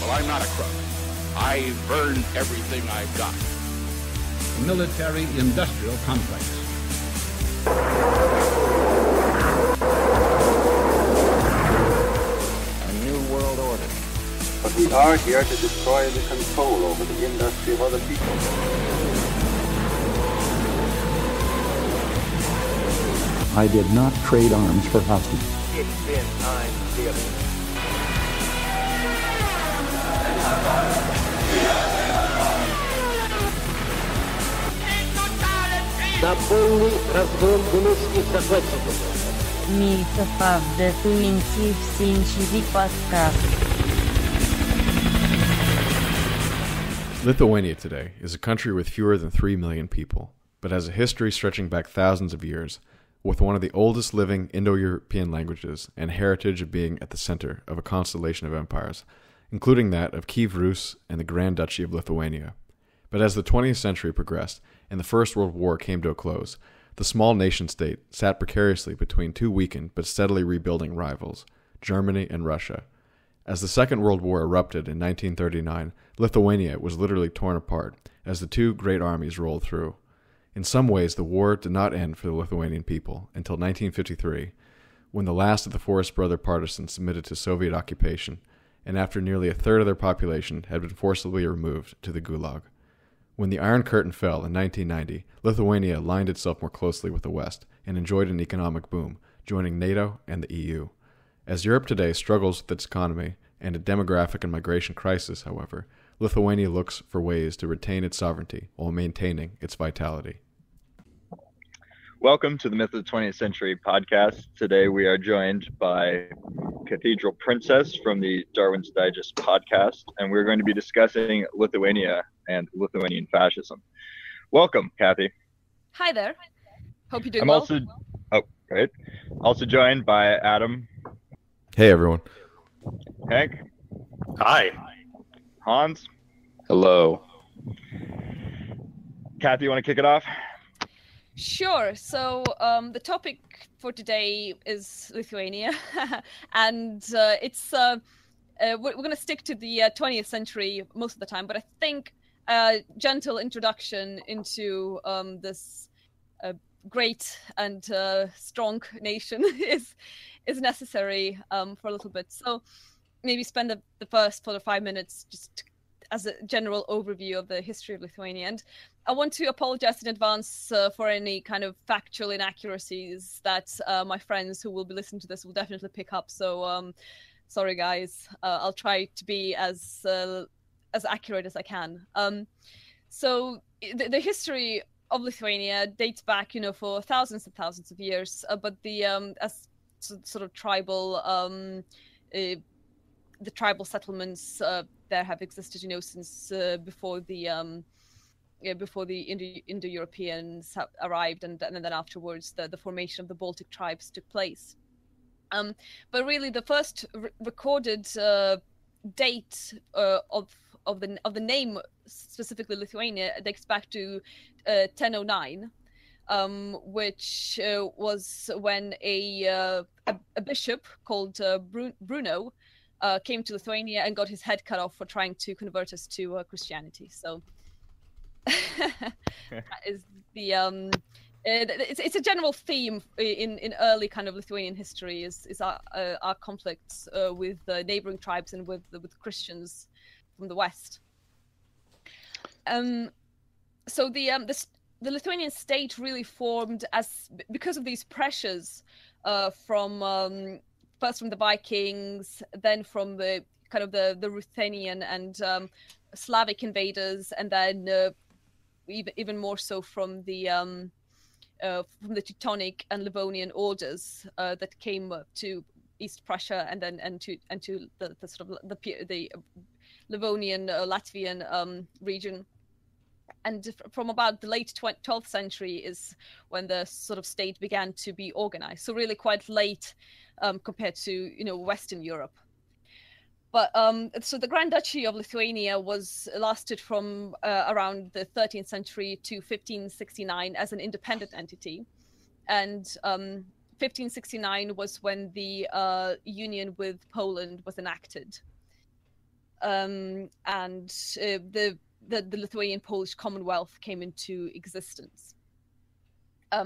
Well, I'm not a crook. I've earned everything I've got. Military-industrial complex. A new world order. But we are here to destroy the control over the industry of other people. I did not trade arms for hostages. It's been time to be a на полный разгром гнусных захватчиков. Myth20c podcast. Lithuania today is a country with fewer than 3 million people, but has a history stretching back thousands of years, with one of the oldest living Indo-European languages and heritage of being at the center of a constellation of empires, including that of Kiev-Rus and the Grand Duchy of Lithuania. But as the 20th century progressed and the First World War came to a close, the small nation-state sat precariously between two weakened but steadily rebuilding rivals, Germany and Russia. As the Second World War erupted in 1939, Lithuania was literally torn apart as the two great armies rolled through. In some ways, the war did not end for the Lithuanian people until 1953, when the last of the Forest Brother partisans submitted to Soviet occupation, and after nearly a third of their population had been forcibly removed to the gulag. When the Iron Curtain fell in 1990, Lithuania aligned itself more closely with the West and enjoyed an economic boom, joining NATO and the EU. As Europe today struggles with its economy and a demographic and migration crisis, however, Lithuania looks for ways to retain its sovereignty while maintaining its vitality. Welcome to the Myth of the 20th Century podcast. Today we are joined by Cathedral Princess from the Darwin's Digest podcast, and we're going to be discussing Lithuania and Lithuanian fascism. Welcome, Kathy. Hi there. Hope you're doing well. Great. Also joined by Adam. Hey, everyone. Hank. Hi. Hans. Hello. Kathy, you want to kick it off? Sure. So the topic for today is Lithuania, and we're going to stick to the 20th century most of the time, but I think a gentle introduction into this great and strong nation is necessary for a little bit. So maybe spend the first 4 or 5 minutes just as a general overview of the history of Lithuania. And I want to apologize in advance for any kind of factual inaccuracies that my friends who will be listening to this will definitely pick up. So sorry, guys. I'll try to be as accurate as I can. So the history of Lithuania dates back, for thousands and thousands of years. But the as sort of tribal, the tribal settlements there have existed, since before the Indo-Europeans arrived, and then afterwards the formation of the Baltic tribes took place. But really, the first recorded date of the name, specifically Lithuania, dates back to 1009, which was when a bishop called Bruno came to Lithuania and got his head cut off for trying to convert us to Christianity. So that is the it's a general theme in early kind of Lithuanian history is our conflicts with neighboring tribes and with Christians from the West. So the Lithuanian state really formed because of these pressures from first from the Vikings, then from the kind of the Ruthenian and Slavic invaders, and then even more so from the Teutonic and Livonian orders that came to East Prussia and to the sort of the Livonian Latvian region. And from about the late 12th century is when the sort of state began to be organized. So really quite late compared to Western Europe. But so the Grand Duchy of Lithuania lasted from around the 13th century to 1569 as an independent entity, and 1569 was when the union with Poland was enacted. and the Lithuanian-Polish Commonwealth came into existence.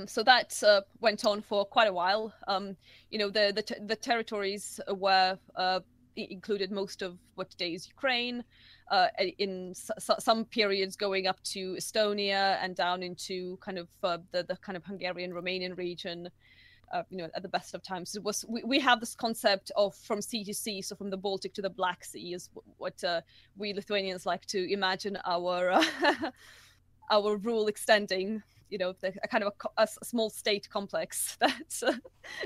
So that went on for quite a while. The territories were included most of what today is Ukraine, in some periods going up to Estonia and down into kind of the kind of Hungarian, Romanian region. At the best of times, we have this concept of from sea to sea, so from the Baltic to the Black Sea is what we Lithuanians like to imagine our our rule extending. The kind of a small state complex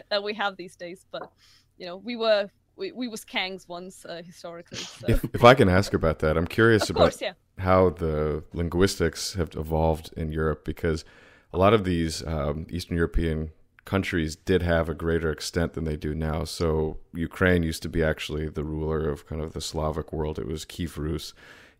that we have these days. But we was kangs once historically. So. If I can ask about that, I'm curious about how the linguistics have evolved in Europe, because a lot of these Eastern European countries did have a greater extent than they do now. So Ukraine used to be actually the ruler of kind of the Slavic world. It was Kiev-Rus.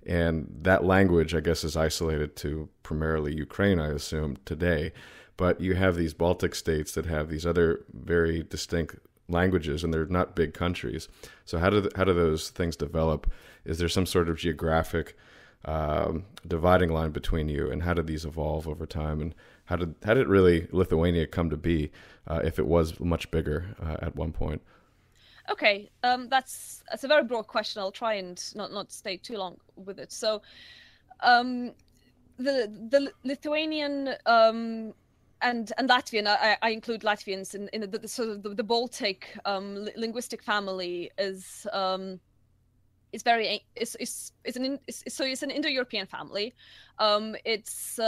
And that language, I guess, is isolated to primarily Ukraine, I assume, today. But you have these Baltic states that have these other very distinct languages, and they're not big countries. So how do those things develop? Is there some sort of geographic dividing line between you, and how did these evolve over time? And how did really Lithuania come to be, if it was much bigger at one point? Okay, that's a very broad question. I'll try and not stay too long with it. So, the Lithuanian and Latvian, I include Latvians in the sort of the Baltic linguistic family is an Indo-European family. It's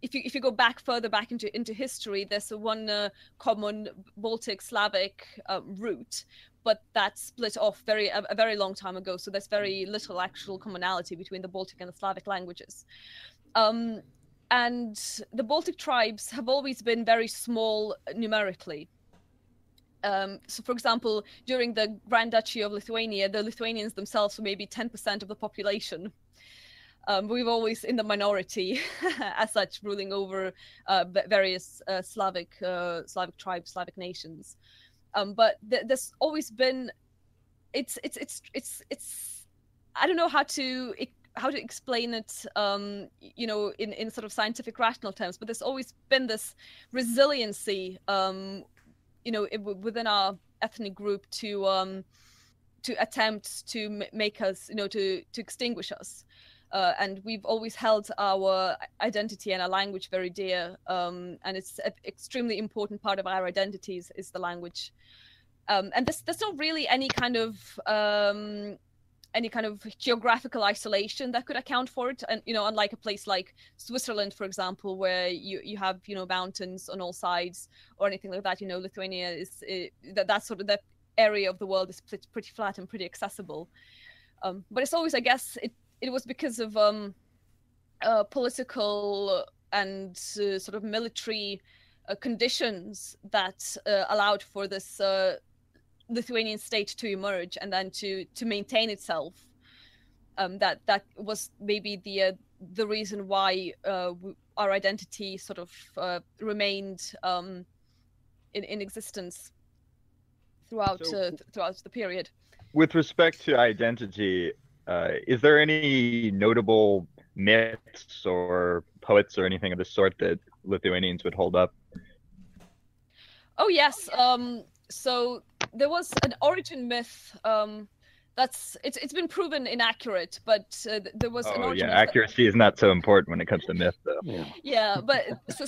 if you go further back into history, there's one common Baltic Slavic root, but that split off a very long time ago. So there's very little actual commonality between the Baltic and the Slavic languages. And the Baltic tribes have always been very small numerically. So, for example, during the Grand Duchy of Lithuania, the Lithuanians themselves were maybe 10% of the population. We've always in the minority, as such, ruling over various Slavic tribes, Slavic nations. But there's always been, it's. I don't know how to explain it, in sort of scientific rational terms. But there's always been this resiliency, within our ethnic group to attempt to make us, to extinguish us. And we've always held our identity and our language very dear, and it's an extremely important part of our identities is the language. And there's not really any kind of geographical isolation that could account for it. And unlike a place like Switzerland, for example, where you have mountains on all sides or anything like that, Lithuania is that sort of that area of the world is pretty flat and pretty accessible. But it's always, I guess, it was because of political and sort of military conditions that allowed for this Lithuanian state to emerge and then to maintain itself. That was maybe the reason why our identity sort of remained in existence throughout the period. With respect to identity, is there any notable myths or poets or anything of the sort that Lithuanians would hold up? Oh yes. So there was an origin myth. It's been proven inaccurate, but there was an origin myth. Accuracy is not so important when it comes to myth, though. Yeah, but so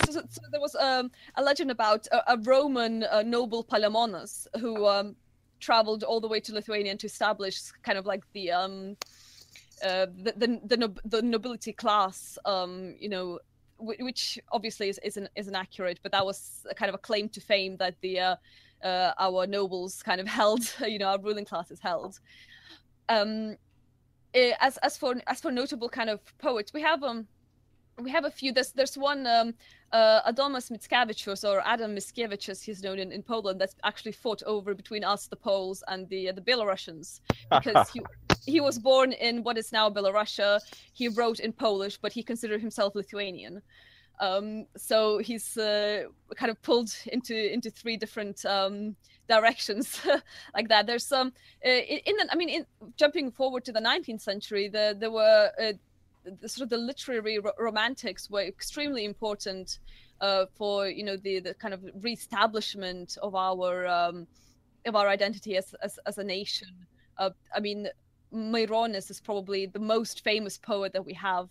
there was a legend about a Roman noble Palamonas who traveled all the way to Lithuania to establish kind of like the nobility class, which obviously isn't accurate, but that was a kind of a claim to fame that our nobles kind of held, our ruling classes held. As for notable kind of poets, we have a few. There's one Adomas Mickiewicz, or Adam Mickiewicz, as he's known in Poland, that's actually fought over between us, the Poles, and the Belarusians, because he was born in what is now Belarusia. He wrote in Polish, but he considered himself Lithuanian. So he's kind of pulled into three different directions like that. There's some jumping forward to the 19th century, there were the sort of the literary romantics were extremely important for the kind of reestablishment of our identity as a nation. I mean, Maironis is probably the most famous poet that we have,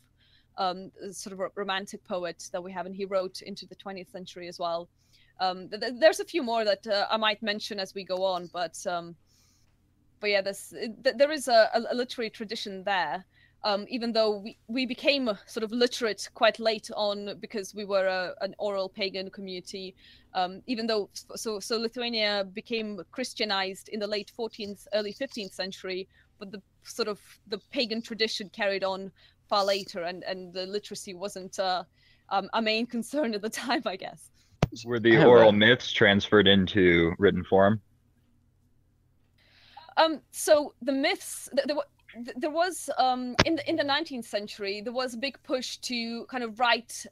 sort of a romantic poet that we have, and he wrote into the 20th century as well. There's a few more that I might mention as we go on, but yeah, there is a literary tradition there. Even though we became sort of literate quite late on because we were an oral pagan community, even though so Lithuania became Christianized in the late 14th, early 15th century, but the pagan tradition carried on far later, and the literacy wasn't a main concern at the time, I guess. Were the oral myths transferred into written form? So the myths, there was in the 19th century, there was a big push to kind of write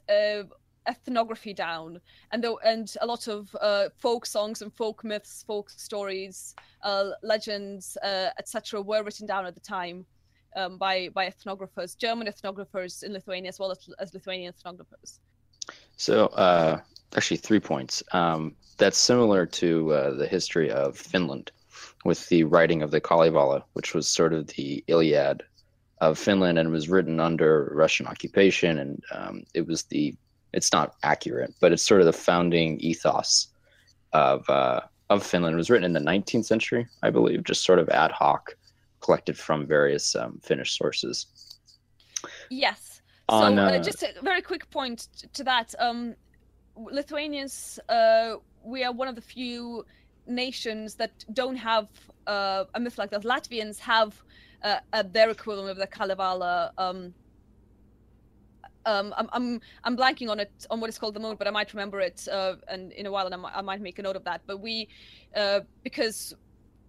ethnography down, and a lot of folk songs and folk myths, folk stories, legends, etc. were written down at the time by ethnographers, German ethnographers in Lithuania as well as Lithuanian ethnographers. So actually 3 points. That's similar to the history of Finland, with the writing of the Kalevala, which was sort of the Iliad of Finland, and it was written under Russian occupation. And it's not accurate, but it's sort of the founding ethos of Finland. It was written in the 19th century, I believe, just sort of ad hoc, collected from various Finnish sources. Yes. So just a very quick point to that. Lithuanians, we are one of the few nations that don't have a myth like that. Latvians have their equivalent of the Kalevala. I'm blanking on what it's called at the moment, but I might remember it and in a while, and I might make a note of that. But we, because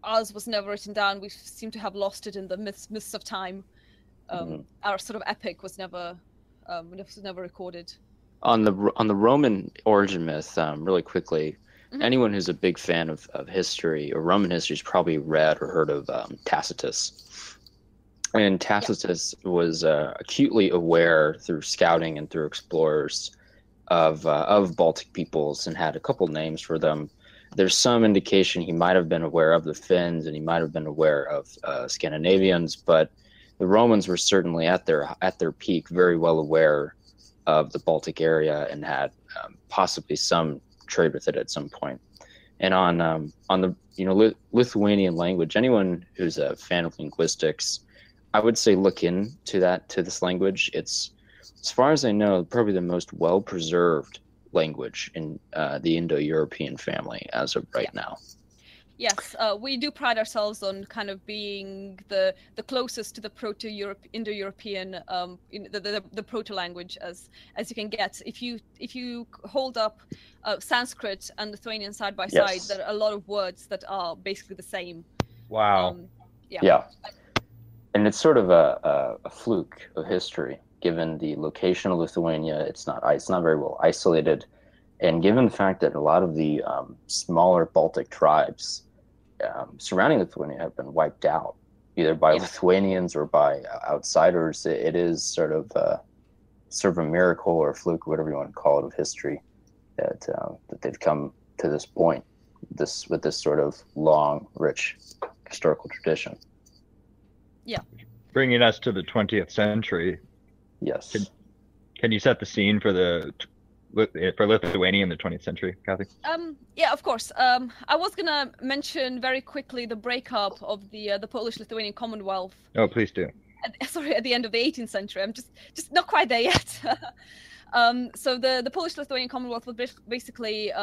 ours was never written down, we seem to have lost it in the mists of time. Our sort of epic was never recorded. On the Roman origin myth, really quickly. Anyone who's a big fan of history or Roman history has probably read or heard of Tacitus. And Tacitus was acutely aware through scouting and through explorers of Baltic peoples, and had a couple names for them. There's some indication he might have been aware of the Finns, and he might have been aware of Scandinavians, but the Romans were certainly at their peak very well aware of the Baltic area, and had possibly some trade with it at some point. And on the Lithuanian language, anyone who's a fan of linguistics, I would say look into this language. It's, as far as I know, probably the most well preserved language in the Indo-European family as of right now. Yes, we do pride ourselves on kind of being the closest to the Indo-European, the proto-language as you can get. If you hold up Sanskrit and Lithuanian side by side, there are a lot of words that are basically the same. Wow. Yeah. And it's sort of a fluke of history, given the location of Lithuania. It's not very well isolated. And given the fact that a lot of the smaller Baltic tribes surrounding Lithuania have been wiped out, either by Lithuanians or by outsiders, it is sort of a miracle or a fluke, whatever you want to call it, of history that they've come to this point, with this sort of long, rich historical tradition. Yeah. Bringing us to the 20th century. Yes. Can you set the scene for Lithuania in the 20th century, Kathy? Yeah, of course. I was gonna mention very quickly the breakup of the Polish-Lithuanian Commonwealth. Oh, please do. At the end of the 18th century. I'm just not quite there yet. So the Polish-Lithuanian Commonwealth was basically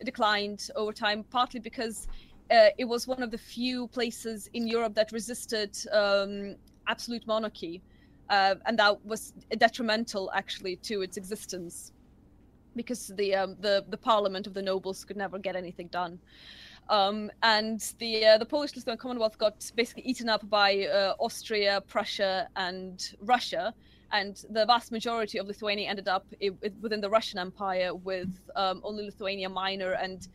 declined over time, partly because it was one of the few places in Europe that resisted absolute monarchy, and that was detrimental actually to its existence, because the parliament of the nobles could never get anything done. And the Polish-Lithuanian Commonwealth got basically eaten up by Austria, Prussia, and Russia. and the vast majority of Lithuania ended up within the Russian Empire, with only Lithuania Minor and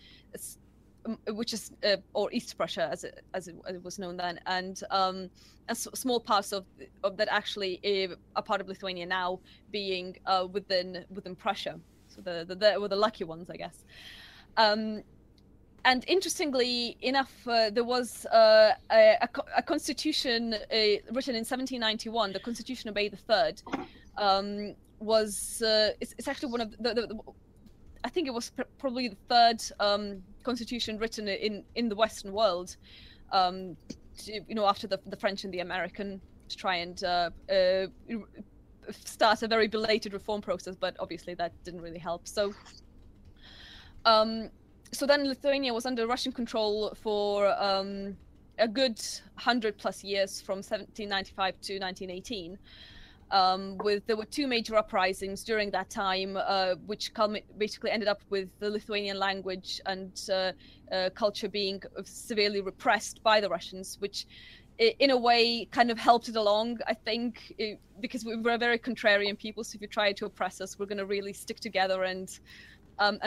which is or East Prussia as it was known then, and small parts of that actually are part of Lithuania now, being within Prussia. So the were the lucky ones, I guess. And interestingly enough, there was a constitution written in 1791. The Constitution of May III was it's actually one of the I think it was probably the third constitution written in the Western world, after the French and the American, to try and start a very belated reform process, but obviously that didn't really help. So then Lithuania was under Russian control for a good 100+ years, from 1795 to 1918. There were two major uprisings during that time, which basically ended up with the Lithuanian language and culture being severely repressed by the Russians, which in a way kind of helped it along, I think, because we were a very contrarian people. So if you try to oppress us, we're going to really stick together and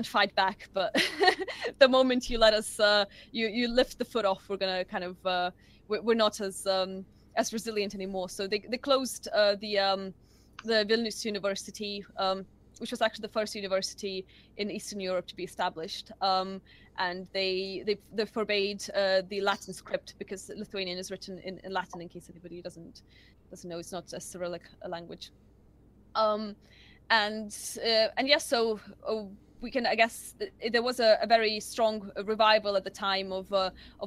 fight back. But the moment you let us, you lift the foot off, we're going to kind of, we're not as resilient anymore. So they closed the Vilnius University, which was actually the first university in Eastern Europe to be established, and they forbade the Latin script, because Lithuanian is written in Latin, in case anybody doesn't know. It's not a Cyrillic language. So we can, I guess, there was a very strong revival at the time of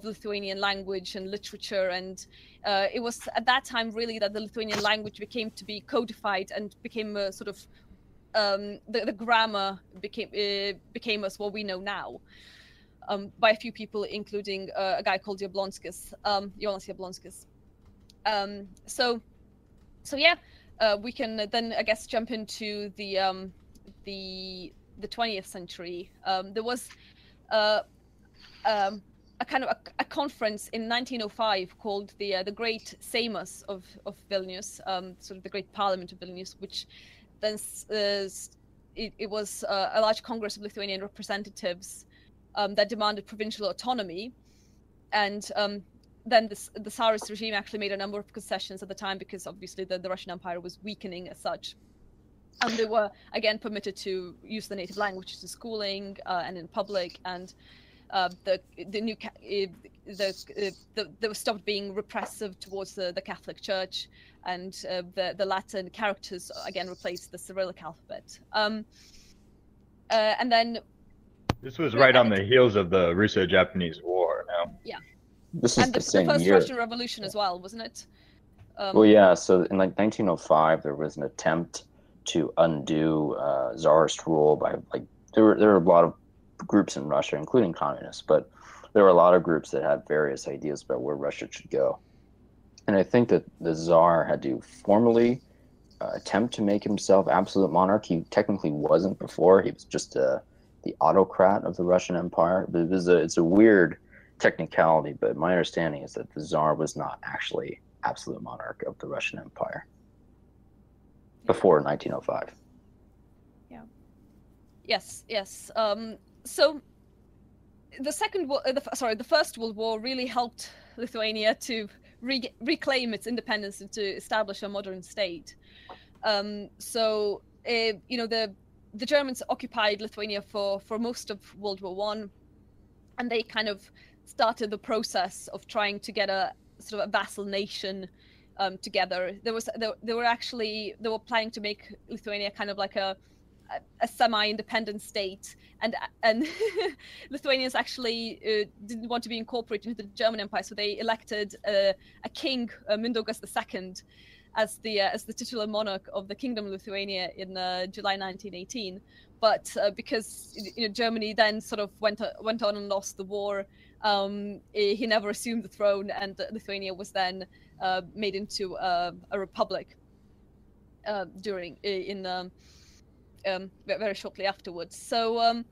Lithuanian language and literature, and it was at that time really that the Lithuanian language became to be codified and became a sort of the grammar became as what we know now, by a few people, including a guy called Jonas Jablonskis. We can then, I guess, jump into the 20th century. There was a kind of a conference in 1905 called the Great Seimas of Vilnius, sort of the Great Parliament of Vilnius, which then it was a large congress of Lithuanian representatives that demanded provincial autonomy, and then the Tsarist regime actually made a number of concessions at the time, because obviously the Russian Empire was weakening as such. And they were again permitted to use the native languages in schooling and in public, and they stopped being repressive towards the Catholic Church, and the Latin characters again replaced the Cyrillic alphabet. And then this was right on the heels of the Russo-Japanese War. No? Yeah. This is and the same first year. Russian Revolution as well, wasn't it? Well, yeah. So in 1905, there was an attempt to undo Tsarist rule by there were a lot of groups in Russia, including communists, but there were a lot of groups that had various ideas about where Russia should go. And I think that the Tsar had to formally attempt to make himself absolute monarch. He technically wasn't before. He was just the autocrat of the Russian Empire. But it's a weird technicality, but my understanding is that the Tsar was not actually absolute monarch of the Russian Empire before 1905. Yeah. Yes. So the First World War really helped Lithuania to reclaim its independence and to establish a modern state. The Germans occupied Lithuania for most of World War I, and they kind of started the process of trying to get a sort of a vassal nation together. They were planning to make Lithuania kind of like a semi-independent state, and Lithuanians actually didn't want to be incorporated into the German Empire, so they elected a king, Mindaugas II, as the titular monarch of the Kingdom of Lithuania in July 1918. But because Germany then sort of went on and lost the war, he never assumed the throne, and Lithuania was then made into a republic very shortly afterwards. So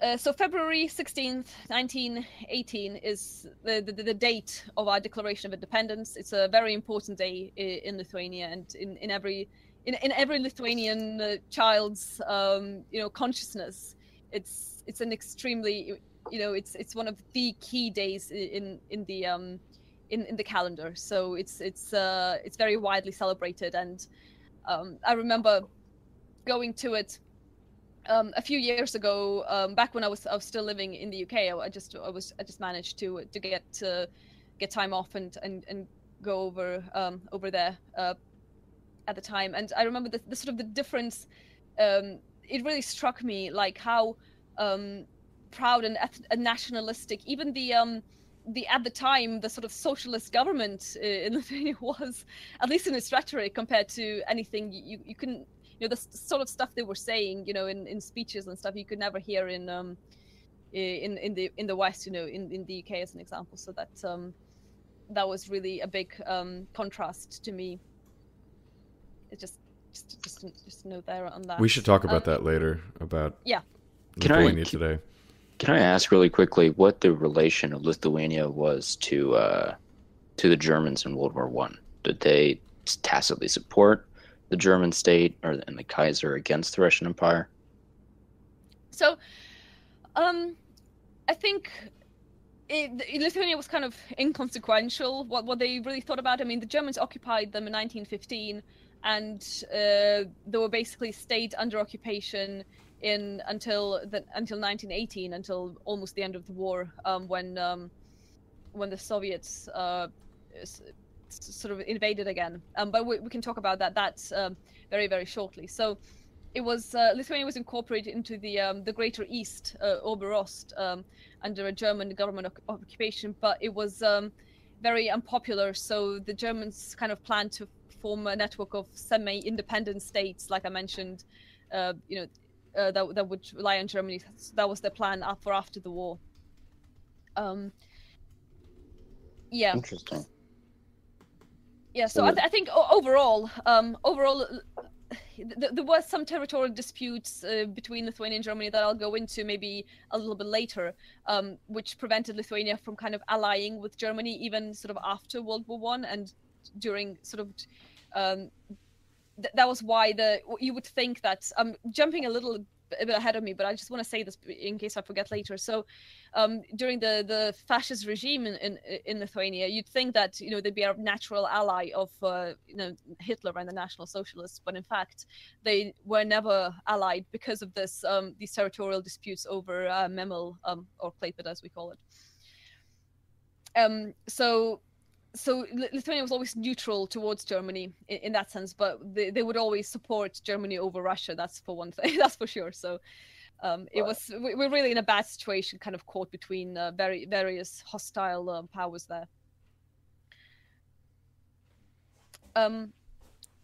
So February 16th, 1918 is the date of our Declaration of Independence. It's a very important day in Lithuania, and in every Lithuanian child's consciousness. It's an extremely it's one of the key days in the calendar. So it's very widely celebrated, and I remember going to it a few years ago, back when I was still living in the UK. I just managed to get time off and go over there at the time. And I remember the sort of the difference. It really struck me, like how proud and nationalistic even the at the time the sort of socialist government in Lithuania was, at least in its rhetoric, compared to anything you couldn't. The sort of stuff they were saying, in speeches and stuff, you could never hear in the West, in the UK, as an example. So that was really a big contrast to me. It just note there on that. We should talk about that later, about Lithuania today. Can I ask really quickly what the relation of Lithuania was to the Germans in World War I? Did they tacitly support the German state and the Kaiser against the Russian Empire? So, I think Lithuania was kind of inconsequential. What they really thought about. I mean, the Germans occupied them in 1915, and they were basically stayed under occupation until 1918, until almost the end of the war, when the Soviets sort of invaded again, but we can talk about that very, very shortly. So it was Lithuania was incorporated into the Greater East, Oberost, under a German government occupation, but it was very unpopular. So the Germans kind of planned to form a network of semi-independent states, like I mentioned, that would rely on Germany. So that was their plan for after the war. Yeah. Interesting. Yeah, so I think overall, there were some territorial disputes between Lithuania and Germany that I'll go into maybe a little bit later, which prevented Lithuania from kind of allying with Germany even sort of after World War I, and during sort of that was why you would think that I'm jumping a bit ahead of me, but I just want to say this in case I forget later. So during the fascist regime in Lithuania, you'd think that they'd be a natural ally of Hitler and the National Socialists, but in fact they were never allied because of these territorial disputes over Memel, or Klaipėda as we call it. So Lithuania was always neutral towards Germany in that sense, but they would always support Germany over Russia. That's for one thing. That's for sure. So we're really in a bad situation, kind of caught between various hostile powers there.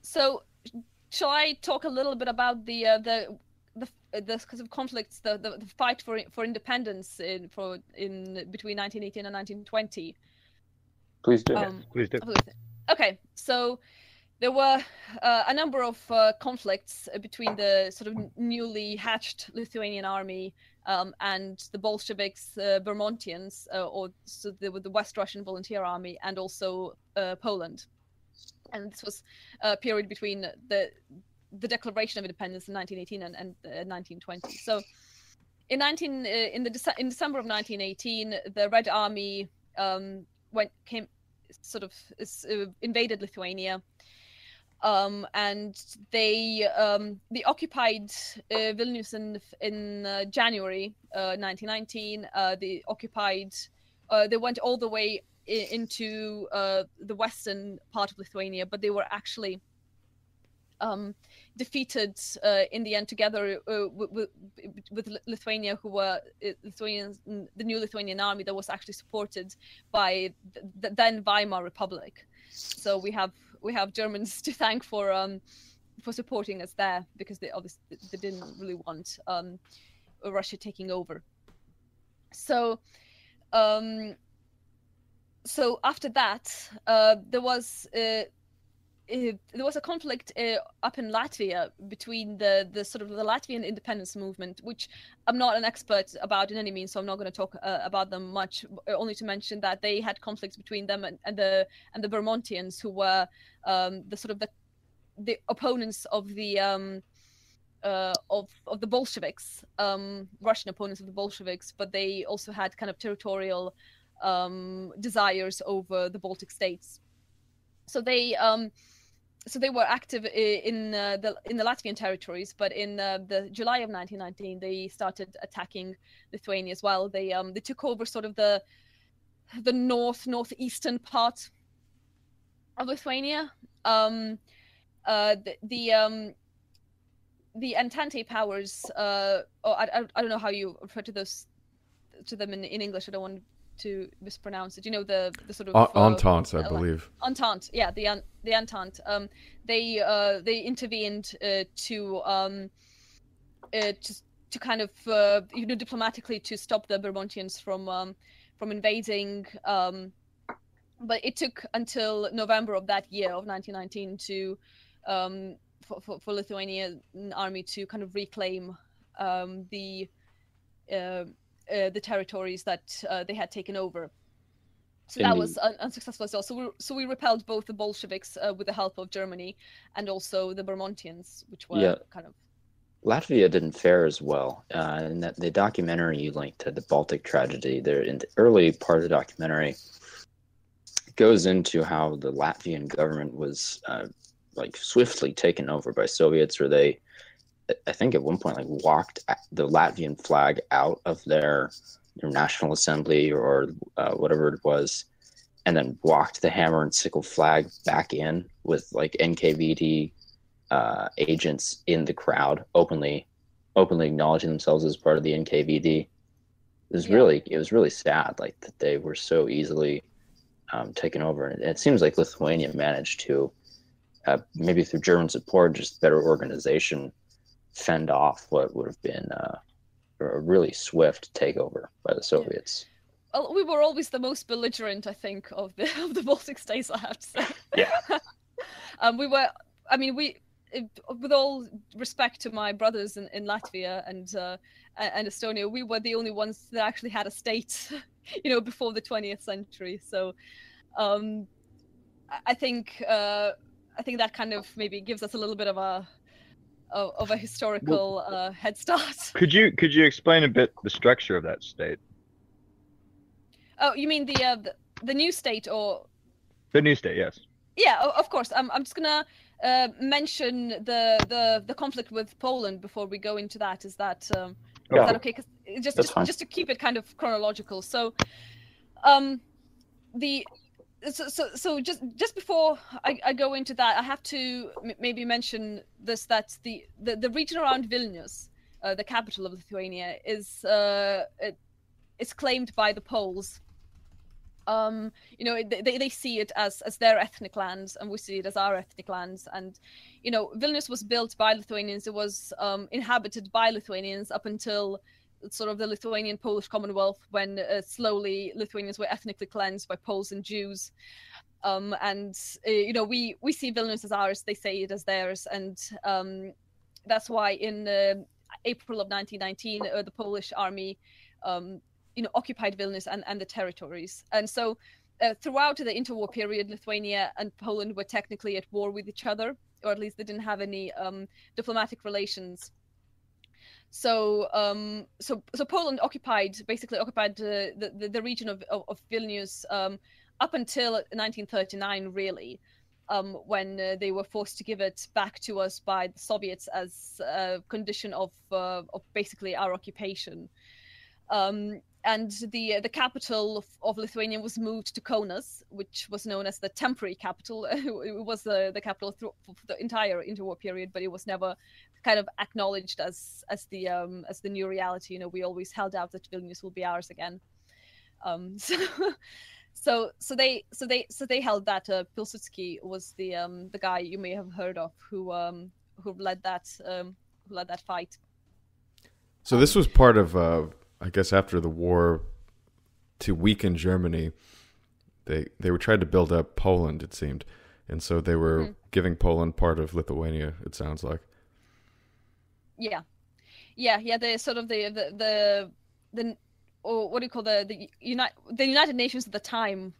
So shall I talk a little bit about the kind of conflicts, the fight for independence between 1918 and 1920? Please do. Please do. Okay, so there were a number of conflicts between the sort of newly hatched Lithuanian army and the Bolsheviks, Vermontians, so they were the West Russian Volunteer Army, and also Poland. And this was a period between the Declaration of Independence in 1918 and 1920. So in December of 1918, the Red Army invaded Lithuania, and they occupied Vilnius in January 1919. They went all the way into the western part of Lithuania, but they were actually defeated in the end, together with Lithuania, who were the new Lithuanian army that was actually supported by the then Weimar Republic. So we have Germans to thank for supporting us there, because they obviously didn't really want Russia taking over. So after that, there was there was a conflict up in Latvia between the sort of the Latvian independence movement, which I'm not an expert about in any means, so I'm not going to talk about them much. Only to mention that they had conflicts between them and the Vermontians, who were the sort of the opponents of the of the Bolsheviks, Russian opponents of the Bolsheviks, but they also had kind of territorial desires over the Baltic states. So they were active in the Latvian territories, but in the July of 1919 they started attacking Lithuania as well. They took over sort of the northeastern part of Lithuania. The Entente powers, I don't know how you refer to them in English. I don't want to mispronounce it. You know, the sort of Entente, I believe. Entente, yeah, the Entente. They intervened to kind of diplomatically to stop the Vermontians from invading. But it took until November of that year of 1919 to for Lithuanian army to kind of reclaim the territories that they had taken over. So that was unsuccessful as well. So we repelled both the Bolsheviks with the help of Germany and also the Vermontians, which were kind of... Latvia didn't fare as well. In that the documentary you linked to the Baltic tragedy, there in the early part of the documentary goes into how the Latvian government was swiftly taken over by Soviets, where they, I think at one point, walked the Latvian flag out of their National Assembly or whatever it was, and then walked the hammer and sickle flag back in with NKVD agents in the crowd, openly acknowledging themselves as part of the NKVD. It was really sad, that they were so easily taken over. And it seems like Lithuania managed to, maybe through German support, just better organization, fend off what would have been a really swift takeover by the Soviets. Well, we were always the most belligerent, I think, of the Baltic states, I have to say. Yeah. With all respect to my brothers in Latvia and Estonia, we were the only ones that actually had a state, before the 20th century. So, I think that kind of maybe gives us a little bit of a historical head start. Could you explain a bit the structure of that state? Oh, you mean the new state, or the new state? Yes. Yeah, of course. I'm just gonna mention the conflict with Poland before we go into that. Is that okay? Because just to keep it kind of chronological. So, So just before I go into that, I have to maybe mention this, that the region around Vilnius, the capital of Lithuania, is claimed by the Poles. They see it as their ethnic lands, and we see it as our ethnic lands. And Vilnius was built by Lithuanians. It was inhabited by Lithuanians up until sort of the Lithuanian Polish Commonwealth, when slowly Lithuanians were ethnically cleansed by Poles and Jews. We see Vilnius as ours, they say it as theirs. And that's why in April of 1919, the Polish army, occupied Vilnius and the territories. And so throughout the interwar period, Lithuania and Poland were technically at war with each other, or at least they didn't have any diplomatic relations. So Poland basically occupied the region of Vilnius up until 1939, really, when they were forced to give it back to us by the Soviets as a condition of basically our occupation. And the capital of Lithuania was moved to Kaunas, which was known as the temporary capital. It was the capital for the entire interwar period, but it was never kind of acknowledged as the new reality. We always held out that Vilnius will be ours again. So they held that. Pilsudski was the guy you may have heard of who led that fight. So this was part of, I guess, after the war, to weaken Germany. They were trying to build up Poland, it seemed, and so they were giving Poland part of Lithuania. It sounds like. Yeah. The sort of the or what do you call the United Nations at the time,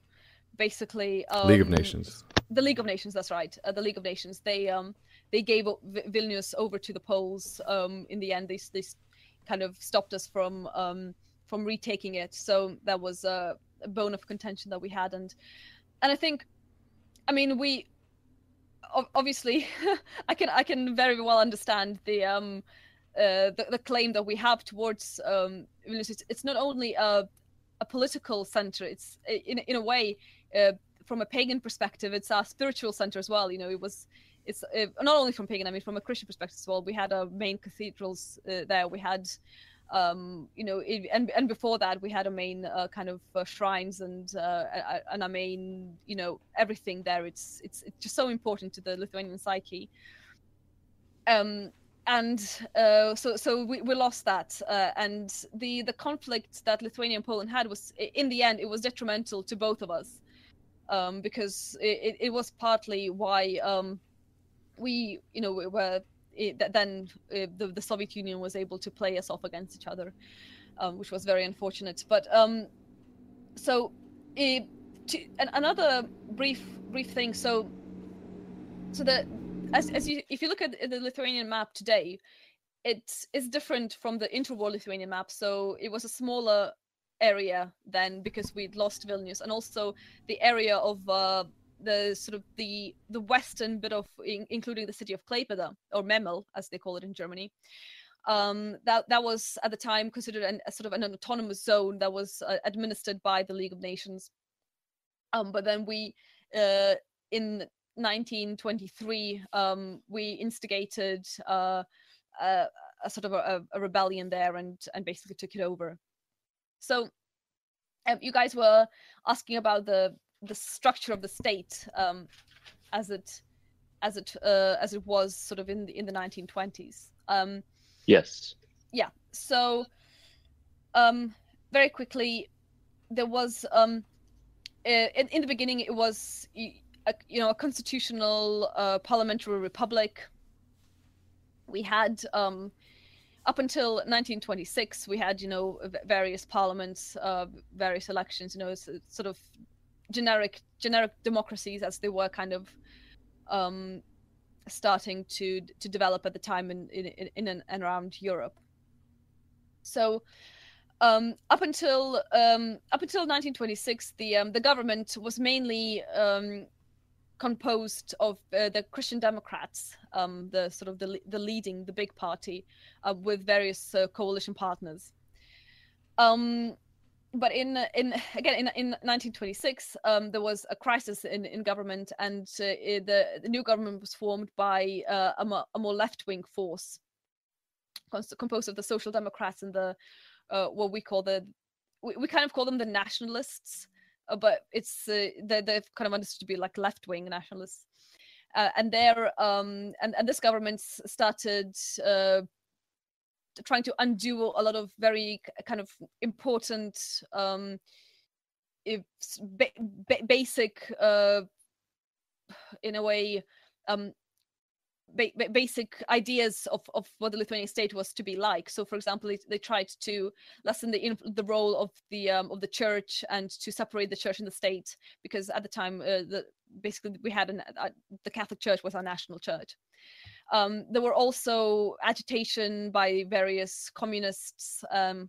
basically. League of Nations. The League of Nations. That's right. The League of Nations. They gave Vilnius over to the Poles. In the end, they kind of stopped us from retaking it. So that was a bone of contention that we had, and I think, I mean, we obviously I can very well understand the claim that we have towards Vilnius. It's not only a political center. It's in a way, from a pagan perspective, it's a spiritual center as well. You know, it's not only from pagan, I mean, from a Christian perspective as well. We had our main cathedrals there. We had, and before that, we had a main kind of shrines and a main, everything there. It's just so important to the Lithuanian psyche. So we lost that, and the conflict that Lithuania and Poland had was, in the end, it was detrimental to both of us, because it was partly why we were then the Soviet Union was able to play us off against each other, which was very unfortunate. But another brief thing. If you look at the Lithuanian map today, it is different from the interwar Lithuanian map. So it was a smaller area then because we'd lost Vilnius, and also the area of the sort of the western bit of, including the city of Klaipėda, or Memel as they call it in Germany. That was at the time considered a sort of an autonomous zone that was administered by the League of Nations. But then we in 1923 we instigated a sort of a rebellion there and basically took it over. So you guys were asking about the structure of the state as it was sort of in the 1920s. Yes. Yeah. So very quickly, there was in the beginning it was a constitutional parliamentary republic. We had up until 1926 we had various parliaments, various elections, sort of generic democracies as they were kind of starting to develop at the time in and around Europe. So up until 1926 the government was mainly composed of the Christian Democrats, the leading, the big party, with various coalition partners. But in 1926 there was a crisis in government, and the new government was formed by a more left-wing force composed of the Social Democrats and the what we call we kind of call them the nationalists, but it's they're kind of understood to be like left-wing nationalists, and they're and this government started trying to undo a lot of very kind of important basic in a way basic ideas of what the Lithuanian state was to be like. So, for example, they tried to lessen the role of the church and to separate the church and the state, because at the time, basically we had the Catholic Church was our national church. There were also agitation by various communists and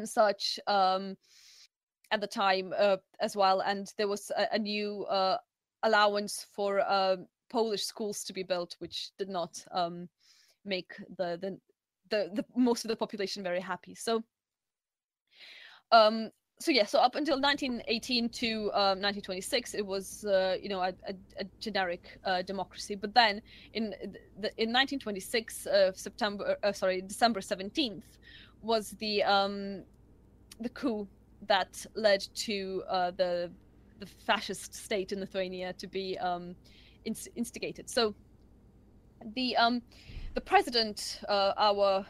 such at the time as well, and there was a new allowance for Polish schools to be built, which did not make the most of the population very happy. So so up until 1918 to 1926, it was a generic democracy. But then in 1926, December 17th was the coup that led to the fascist state in Lithuania to be instigated. So the president, our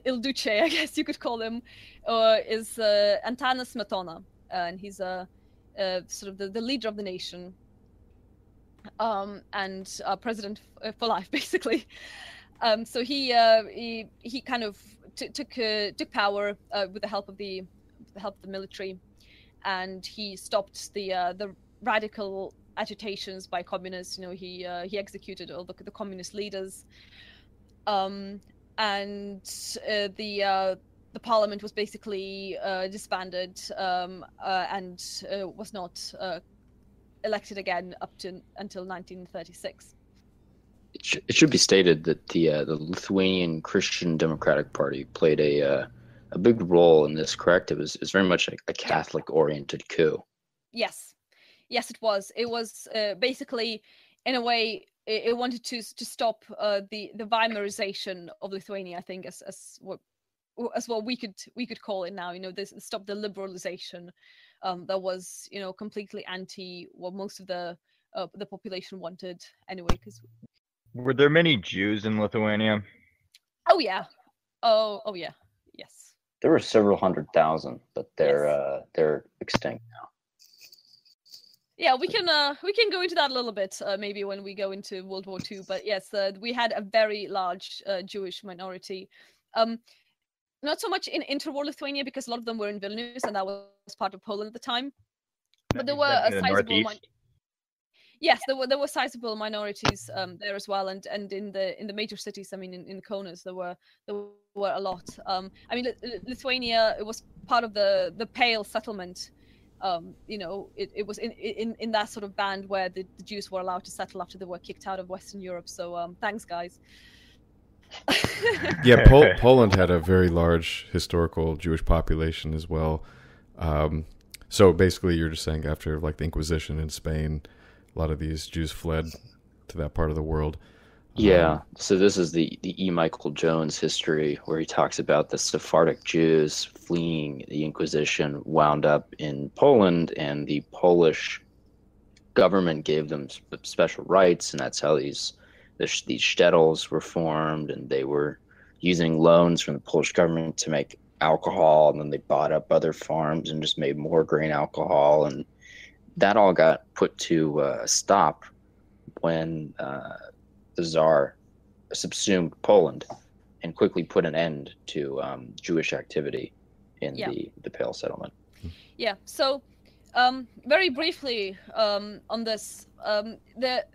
Il Duce, I guess you could call him, is Antanas Smetona, and he's sort of the leader of the nation. and president for life, basically. So he kind of took power with the help of the military, and he stopped the radical agitations by communists. He executed all the communist leaders, and the parliament was basically disbanded, and was not elected again until 1936. It should be stated that the Lithuanian Christian Democratic Party played a big role in this. Correct? It was very much a Catholic-oriented coup. Yes, it was. It was basically, in a way, it wanted to stop the Weimarization of Lithuania. I think as what we could call it now. Stop the liberalization that was completely anti what most of the population wanted anyway. Because were there many Jews in Lithuania? Oh yeah, oh yeah, yes. There were several 100,000, but they're extinct now. Yeah, we can go into that a little bit maybe when we go into World War II. But yes, we had a very large Jewish minority. Not so much in interwar Lithuania, because a lot of them were in Vilnius, and that was part of Poland at the time. But there were a sizable. Yes, there were sizable minorities there as well, and in the major cities. I mean, in Kaunas there were a lot. I mean, Lithuania, it was part of the Pale settlement. It was in that sort of band where the Jews were allowed to settle after they were kicked out of Western Europe. So thanks, guys. Yeah, Poland had a very large historical Jewish population as well. So basically, you're just saying after like the Inquisition in Spain, a lot of these Jews fled to that part of the world. Yeah, so this is the E. Michael Jones history, where he talks about the Sephardic Jews fleeing the Inquisition, wound up in Poland, and the Polish government gave them special rights, and that's how these shtetls were formed, and they were using loans from the Polish government to make alcohol, and then they bought up other farms and just made more grain alcohol, and that all got put to a stop when the Tsar subsumed Poland and quickly put an end to Jewish activity in the Pale settlement. Yeah, so very briefly on this,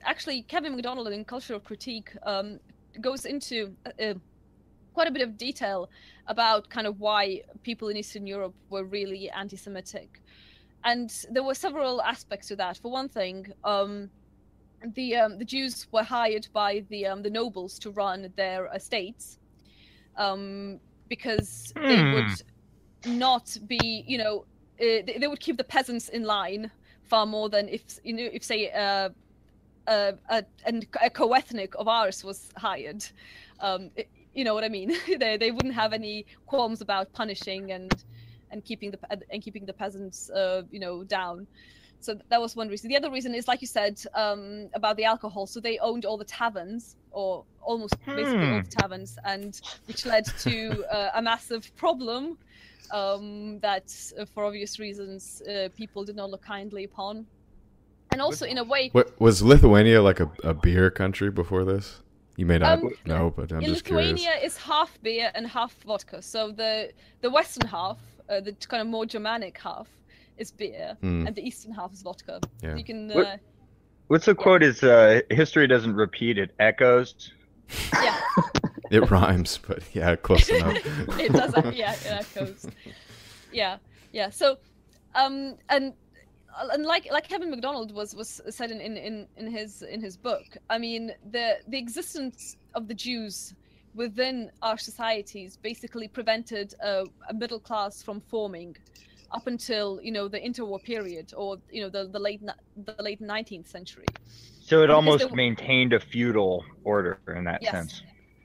actually Kevin MacDonald in Cultural Critique goes into quite a bit of detail about kind of why people in Eastern Europe were really anti-Semitic. And there were several aspects to that. For one thing, the Jews were hired by the nobles to run their estates, because they would not be, they would keep the peasants in line far more than if say a co-ethnic of ours was hired. You know what I mean? They wouldn't have any qualms about punishing and keeping the peasants down. So that was one reason. The other reason is, like you said, about the alcohol. So they owned all the taverns, or almost basically all the taverns, and which led to a massive problem that, for obvious reasons, people did not look kindly upon. And also, in a way, was Lithuania like a beer country before this? You may not know, but I'm just curious. Lithuania is half beer and half vodka. So the western half, the kind of more Germanic half, is beer, and the eastern half is vodka. Yeah. You can. What's the quote? Is history doesn't repeat; it echoes. Yeah. It rhymes, but yeah, close enough. It does. Yeah, it echoes. Yeah. So, and like Kevin MacDonald was said in his book. I mean, the existence of the Jews within our societies basically prevented a middle class from forming up until the interwar period, or the late 19th century. So it almost maintained a feudal order in that sense.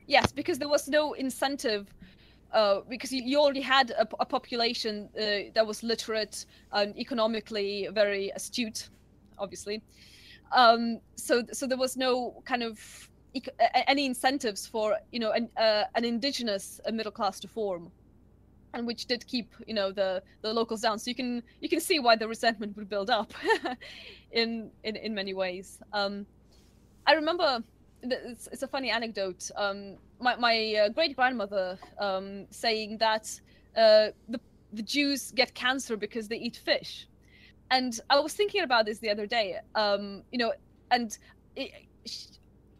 Yes, because there was no incentive. Because you already had a population that was literate and economically very astute, obviously. So there was no kind of any incentives for an indigenous middle class to form. and which did keep the locals down. So you can see why the resentment would build up in many ways. I remember it's a funny anecdote. My great grandmother saying that the Jews get cancer because they eat fish, and I was thinking about this the other day. And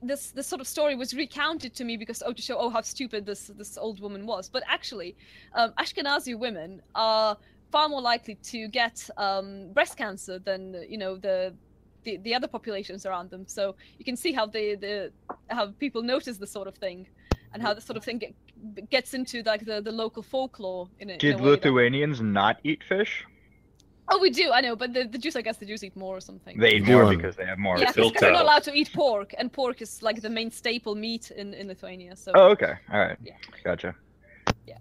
this sort of story was recounted to me because to show how stupid this old woman was. But actually, Ashkenazi women are far more likely to get breast cancer than the other populations around them. So you can see how how people notice this sort of thing, and how this sort of thing gets into like the local folklore. Did Lithuanians not eat fish? Oh, we do. I know, but the Jews, I guess the Jews eat more or something. They eat more because they have more. Yeah, because they're not allowed to eat pork, and pork is like the main staple meat in Lithuania. So. Oh, okay. All right. Yeah. Gotcha. Yeah.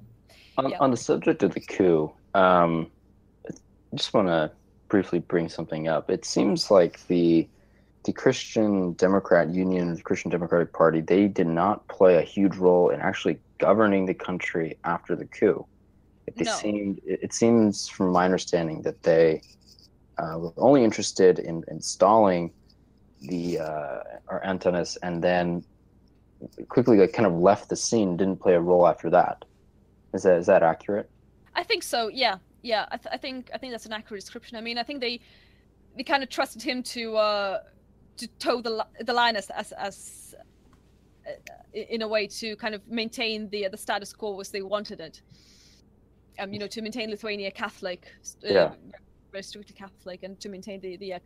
On the subject of the coup, I just want to briefly bring something up. It seems like the Christian Democrat Union, the Christian Democratic Party, they did not play a huge role in actually governing the country after the coup. It seems from my understanding that they were only interested in installing our Antonis, and then quickly kind of left the scene, didn't play a role after that. Is that accurate? I think so. Yeah. I think that's an accurate description. I mean, I think they kind of trusted him to toe the line as in a way to kind of maintain the status quo as they wanted it. To maintain Lithuania Catholic, very strictly Catholic, and to maintain the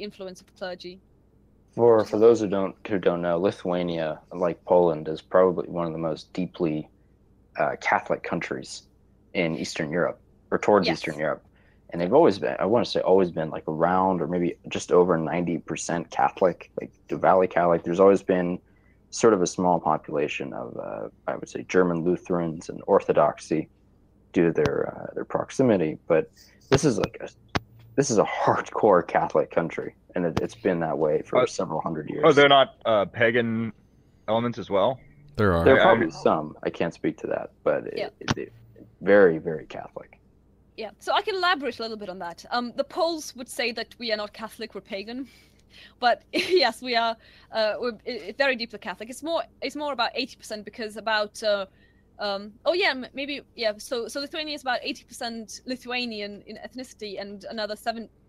influence of the clergy. For those who don't know, Lithuania, like Poland, is probably one of the most deeply Catholic countries in Eastern Europe, or towards Eastern Europe, and they've always been like around or maybe just over 90% Catholic, like devoutly Catholic. There's always been sort of a small population of I would say German Lutherans and Orthodoxy, due to their proximity, but this is a hardcore Catholic country, and it's been that way for several hundred years. Oh, they're not pagan elements as well? There are. There are probably some. I can't speak to that, but it very, very Catholic. Yeah, so I can elaborate a little bit on that. The Poles would say that we are not Catholic, we're pagan. But yes, we are. We're very deeply Catholic. It's more about 80% because about. So Lithuania is about 80% Lithuanian in ethnicity, and another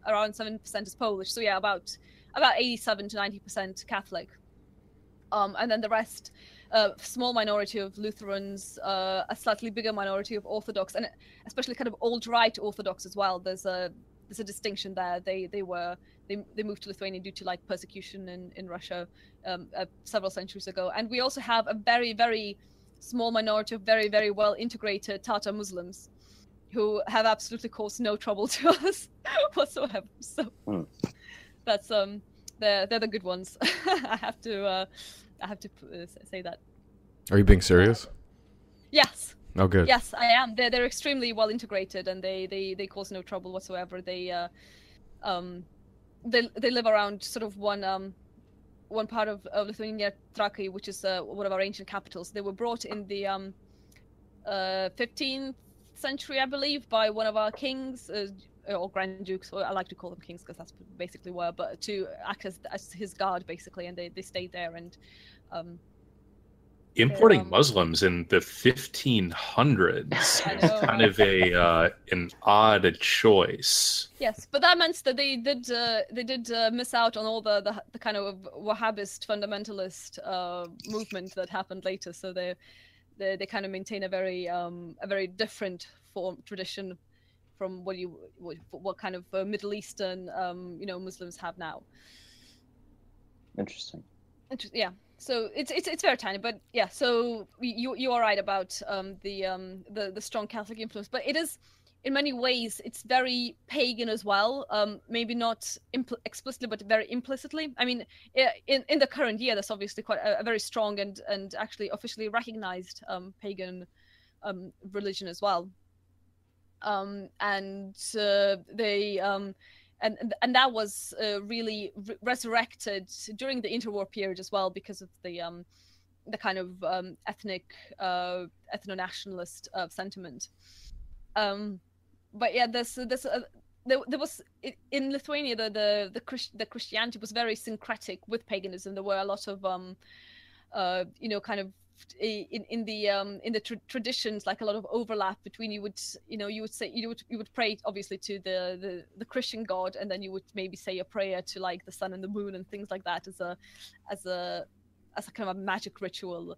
around 7% is Polish. So yeah, about 87 to 90% Catholic. And then the rest, small minority of Lutherans, a slightly bigger minority of Orthodox, and especially kind of alt-right Orthodox as well. There's a distinction there. They moved to Lithuania due to like persecution in Russia several centuries ago. And we also have a very, very small minority of very, very well integrated Tatar Muslims who have absolutely caused no trouble to us whatsoever. So that's they're the good ones. I have to say that. Are you being serious? Yes. Oh, good. Yes, I am. They're extremely well integrated, and they cause no trouble whatsoever. They live around sort of one part of Lithuania, Trakai, which is one of our ancient capitals. They were brought in the 15th century, I believe, by one of our kings, or Grand Dukes, or I like to call them kings because that's basically were, but to act as his guard, basically, and they stayed there. And importing Muslims in the 1500s is kind of an odd choice. Yes, but that meant that they did miss out on all the kind of Wahhabist fundamentalist movement that happened later. So they kind of maintain a very different tradition from what kind of Middle Eastern Muslims have now. Interesting. Yeah. So it's very tiny, but yeah. So you are right about the strong Catholic influence, but it is in many ways it's very pagan as well. Maybe not explicitly, but very implicitly. I mean, in the current year, there's obviously quite a very strong and actually officially recognized pagan religion as well. And that was really resurrected during the interwar period as well, because of the kind of ethnic ethno-nationalist sentiment. But yeah, there was in Lithuania the Christianity was very syncretic with paganism. There were a lot of kind of in the traditions, like a lot of overlap between. You would pray obviously to the Christian god, and then you would maybe say a prayer to like the sun and the moon and things like that as a kind of a magic ritual.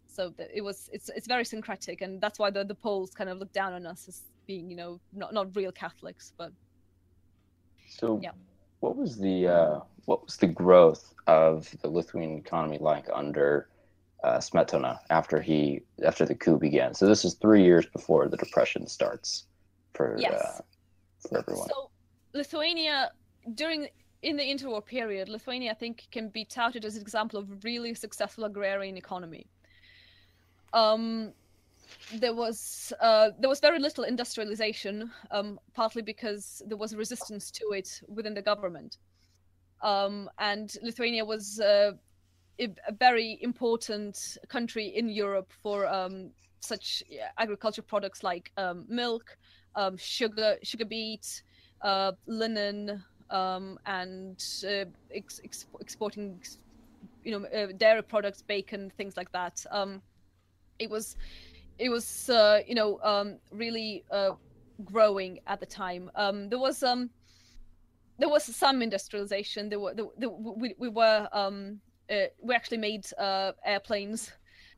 So it's very syncretic, and that's why the Poles kind of look down on us as being not real Catholics. But so yeah. What was the growth of the Lithuanian economy like under Smetona after the coup began? So this is 3 years before the Depression starts for everyone. So Lithuania in the interwar period, Lithuania I think can be touted as an example of a really successful agrarian economy. There was very little industrialization, partly because there was resistance to it within the government, and Lithuania was a very important country in Europe for such agriculture products like milk, sugar beet, linen, and exporting dairy products, bacon, things like that. It was really growing at the time. There was some industrialization. We actually made airplanes.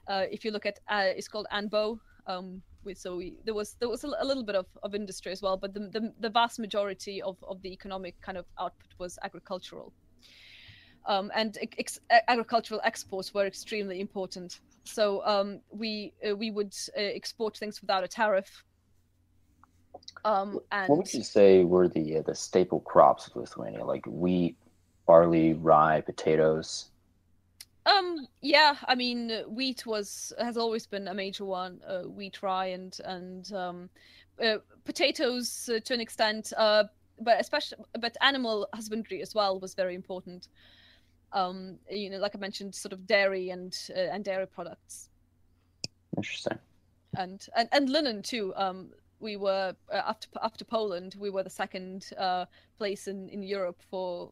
If you look at it's called Anbo. There was a little bit of industry as well, but the vast majority of the economic kind of output was agricultural. And agricultural exports were extremely important. So we would export things without a tariff. And what would you say were the staple crops of Lithuania, like wheat, barley, rye, potatoes? Yeah, I mean, wheat has always been a major one. Wheat, rye, and potatoes to an extent, but animal husbandry as well was very important. Like I mentioned, sort of dairy and dairy products. Interesting. And linen too. We were after Poland, we were the second place in Europe for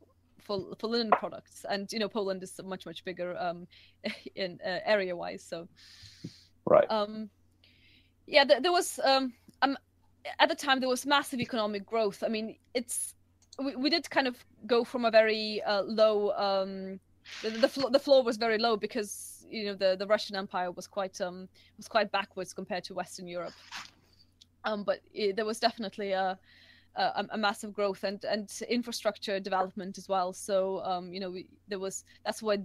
linen products, and Poland is much bigger in area wise. So right. There was at the time there was massive economic growth. I mean, we did kind of go from a very low. The floor was very low because the Russian Empire was quite backwards compared to Western Europe. But there was definitely a massive growth and infrastructure development as well. So that's why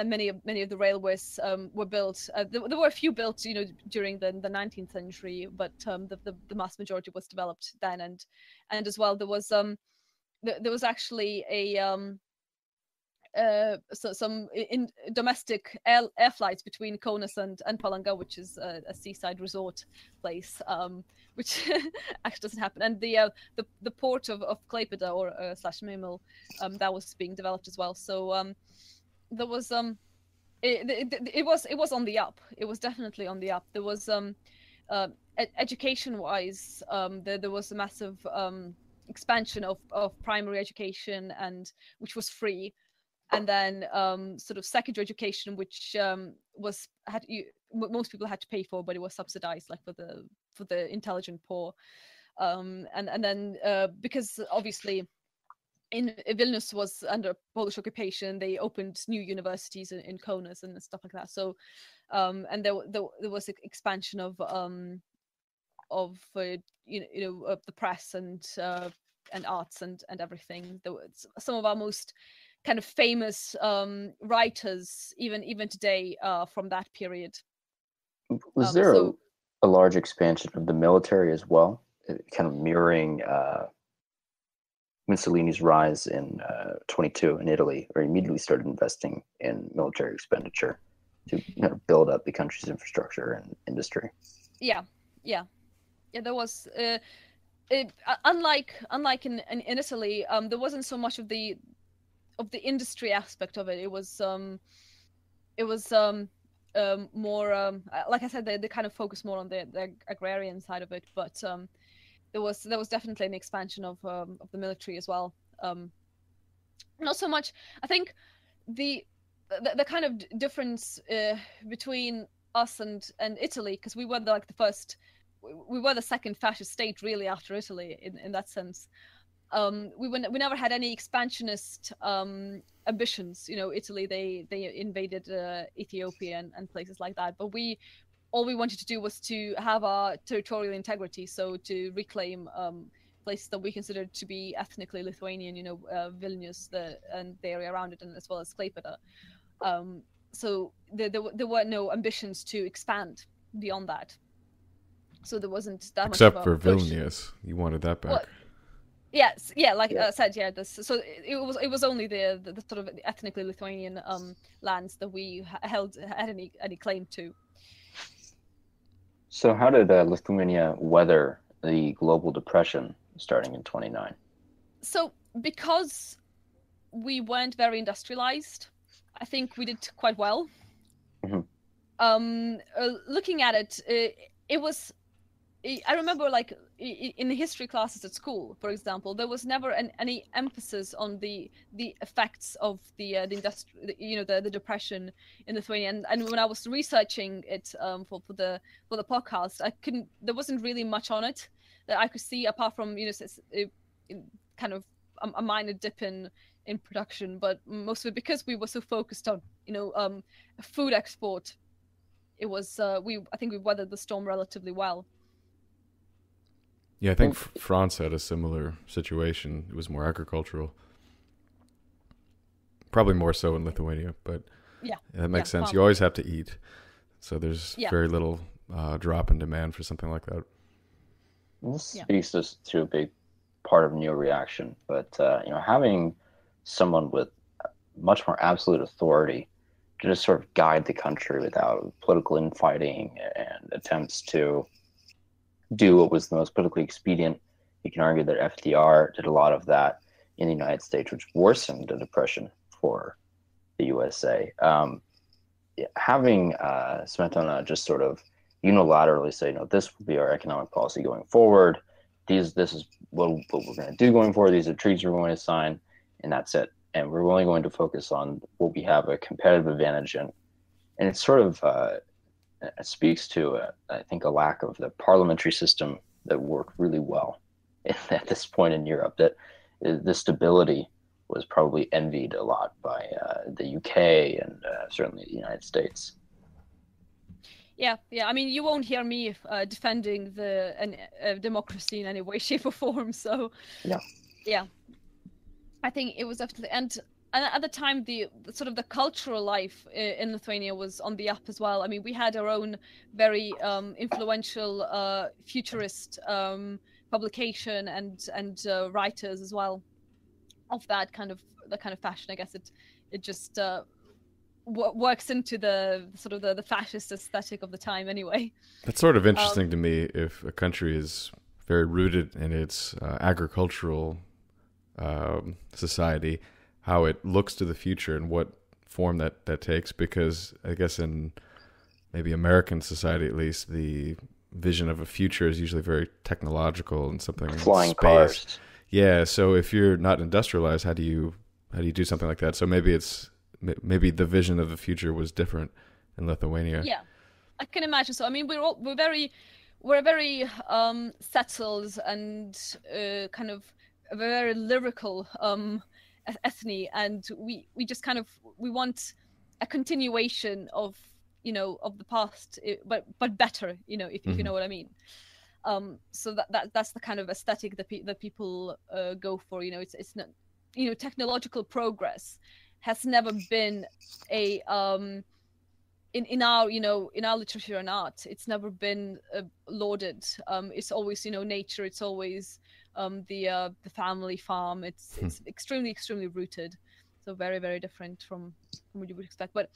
many of the railways were built. There were a few built during the 19th century, but the vast majority was developed then. And as well there was actually some domestic air flights between Kaunas and Palanga, which is a seaside resort place, which actually doesn't happen. And the port of Klaipėda or /Memel, that was being developed as well. So there was it was on the up. It was definitely on the up. There was education wise, there was a massive expansion of primary education, and which was free. And then sort of secondary education, which most people had to pay for, but it was subsidized, like for the intelligent poor. And then because obviously in Vilnius was under Polish occupation, they opened new universities in Kaunas and stuff like that. So and there was expansion of the press and arts and everything. There was some of our most kind of famous writers, even today, from that period. Was there a large expansion of the military as well, kind of mirroring Mussolini's rise in 22 in Italy, or immediately started investing in military expenditure to build up the country's infrastructure and industry? Yeah. There was unlike in Italy, there wasn't so much of the the industry aspect of it. It was more like I said, they kind of focus more on the agrarian side of it, but there was definitely an expansion of the military as well. Not so much, I think the kind of difference between us and Italy, because we were the first, we were the second fascist state really after Italy in that sense. We never had any expansionist ambitions. Italy, they invaded Ethiopia and places like that, but all we wanted to do was to have our territorial integrity, so to reclaim places that we considered to be ethnically Lithuanian, Vilnius and the area around it, and as well as Klaipėda. So there were no ambitions to expand beyond that. So there wasn't that except much for of a push. Vilnius, you wanted that back. Well, yes, yeah, like I said, yeah. So it was only the sort of ethnically Lithuanian lands that we had any claim to. So how did Lithuania weather the global depression starting in 29? So because we weren't very industrialized, I think we did quite well. Mm-hmm. Looking at it, it was. I remember, like in the history classes at school, for example, there was never any emphasis on the effects of the depression in Lithuania. And when I was researching it for the podcast, there wasn't really much on it that I could see, apart from kind of a minor dip in production, but most of it because we were so focused on food export. It was I think we weathered the storm relatively well. Yeah, I think France had a similar situation. It was more agricultural. Probably more so in Lithuania, but yeah that makes sense. You always have to eat, so there's very little drop in demand for something like that. This speaks to a big part of neo-reaction, but having someone with much more absolute authority to just sort of guide the country without political infighting and attempts to do what was the most politically expedient. You can argue that FDR did a lot of that in the United States, which worsened the depression for the USA. Having Smetana just sort of unilaterally say, this will be our economic policy going forward. This is what we're going to do going forward. These are treaties we're going to sign, and that's it. And we're only going to focus on what we have a competitive advantage in. And it's sort of it speaks to, I think, a lack of the parliamentary system that worked really well at this point in Europe. That the stability was probably envied a lot by the UK and certainly the United States. Yeah. I mean, you won't hear me defending democracy in any way, shape, or form. So, yeah. I think it was definitely, and at the time, the sort of the cultural life in Lithuania was on the up as well. I mean, we had our own very influential futurist publication and writers as well of that kind of fashion. I guess it just works into the sort of the fascist aesthetic of the time anyway. That's sort of interesting to me. If a country is very rooted in its agricultural society, how it looks to the future and what form that takes, because I guess in maybe American society at least, the vision of a future is usually very technological and something flying in space. Cars. Yeah, so if you're not industrialized, how do you do something like that? So maybe the vision of the future was different in Lithuania. Yeah, I can imagine. So I mean, we're very settled and kind of a very lyrical ethnic, and we just kind of we want a continuation of the past, but better, if you know what I mean. So that's the kind of aesthetic that people go for. It's not, technological progress has never been a in our literature and art, it's never been lauded. It's always nature. It's always the family farm. It's extremely rooted. So very, very different from what you would expect. But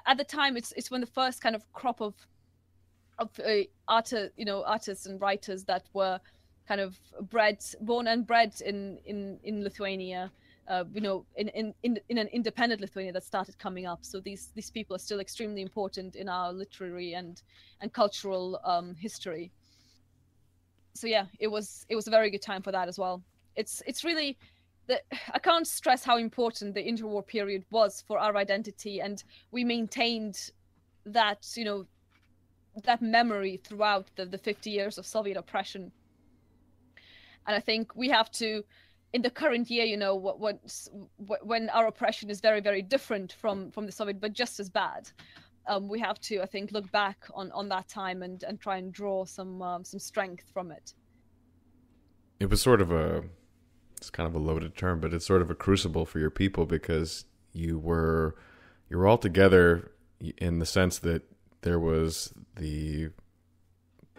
at the time, it's when the first kind of crop of artists and writers that were kind of born and bred in Lithuania in an independent Lithuania that started coming up. So these people are still extremely important in our literary and cultural history. So yeah, it was a very good time for that as well. It's really I can't stress how important the interwar period was for our identity, and we maintained that that memory throughout the 50 years of Soviet oppression. And I think we have to, in the current year, when our oppression is very, very different from the Soviet, but just as bad, we have to, I think, look back on that time and try and draw some strength from it. It was sort of it's kind of a loaded term, but it's sort of a crucible for your people, because you were all together in the sense that there was the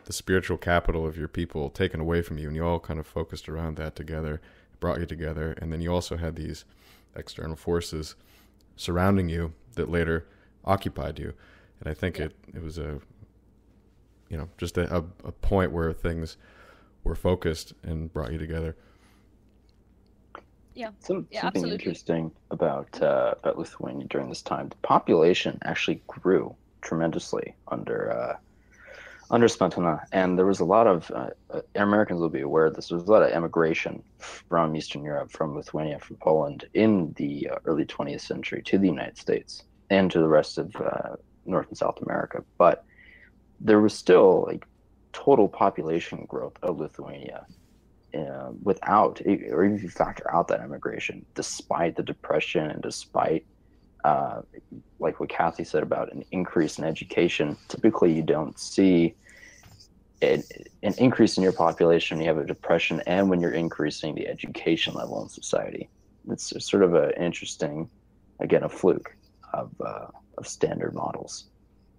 spiritual capital of your people taken away from you, and you all kind of focused around that together, brought you together, and then you also had these external forces surrounding you that later occupied you. And I think it was just a point where things were focused and brought you together. Yeah. Something absolutely. interesting about Lithuania during this time, the population actually grew tremendously under Smetona, and there was a lot of Americans will be aware of this. There was a lot of emigration from Eastern Europe, from Lithuania, from Poland in the early 20th century to the United States and to the rest of North and South America. But there was still like total population growth of Lithuania without, or even if you factor out that immigration, despite the depression and despite like what Kathy said about an increase in education. Typically you don't see an increase in your population when you have a depression and when you're increasing the education level in society. It's sort of an interesting, again, a fluke of standard models.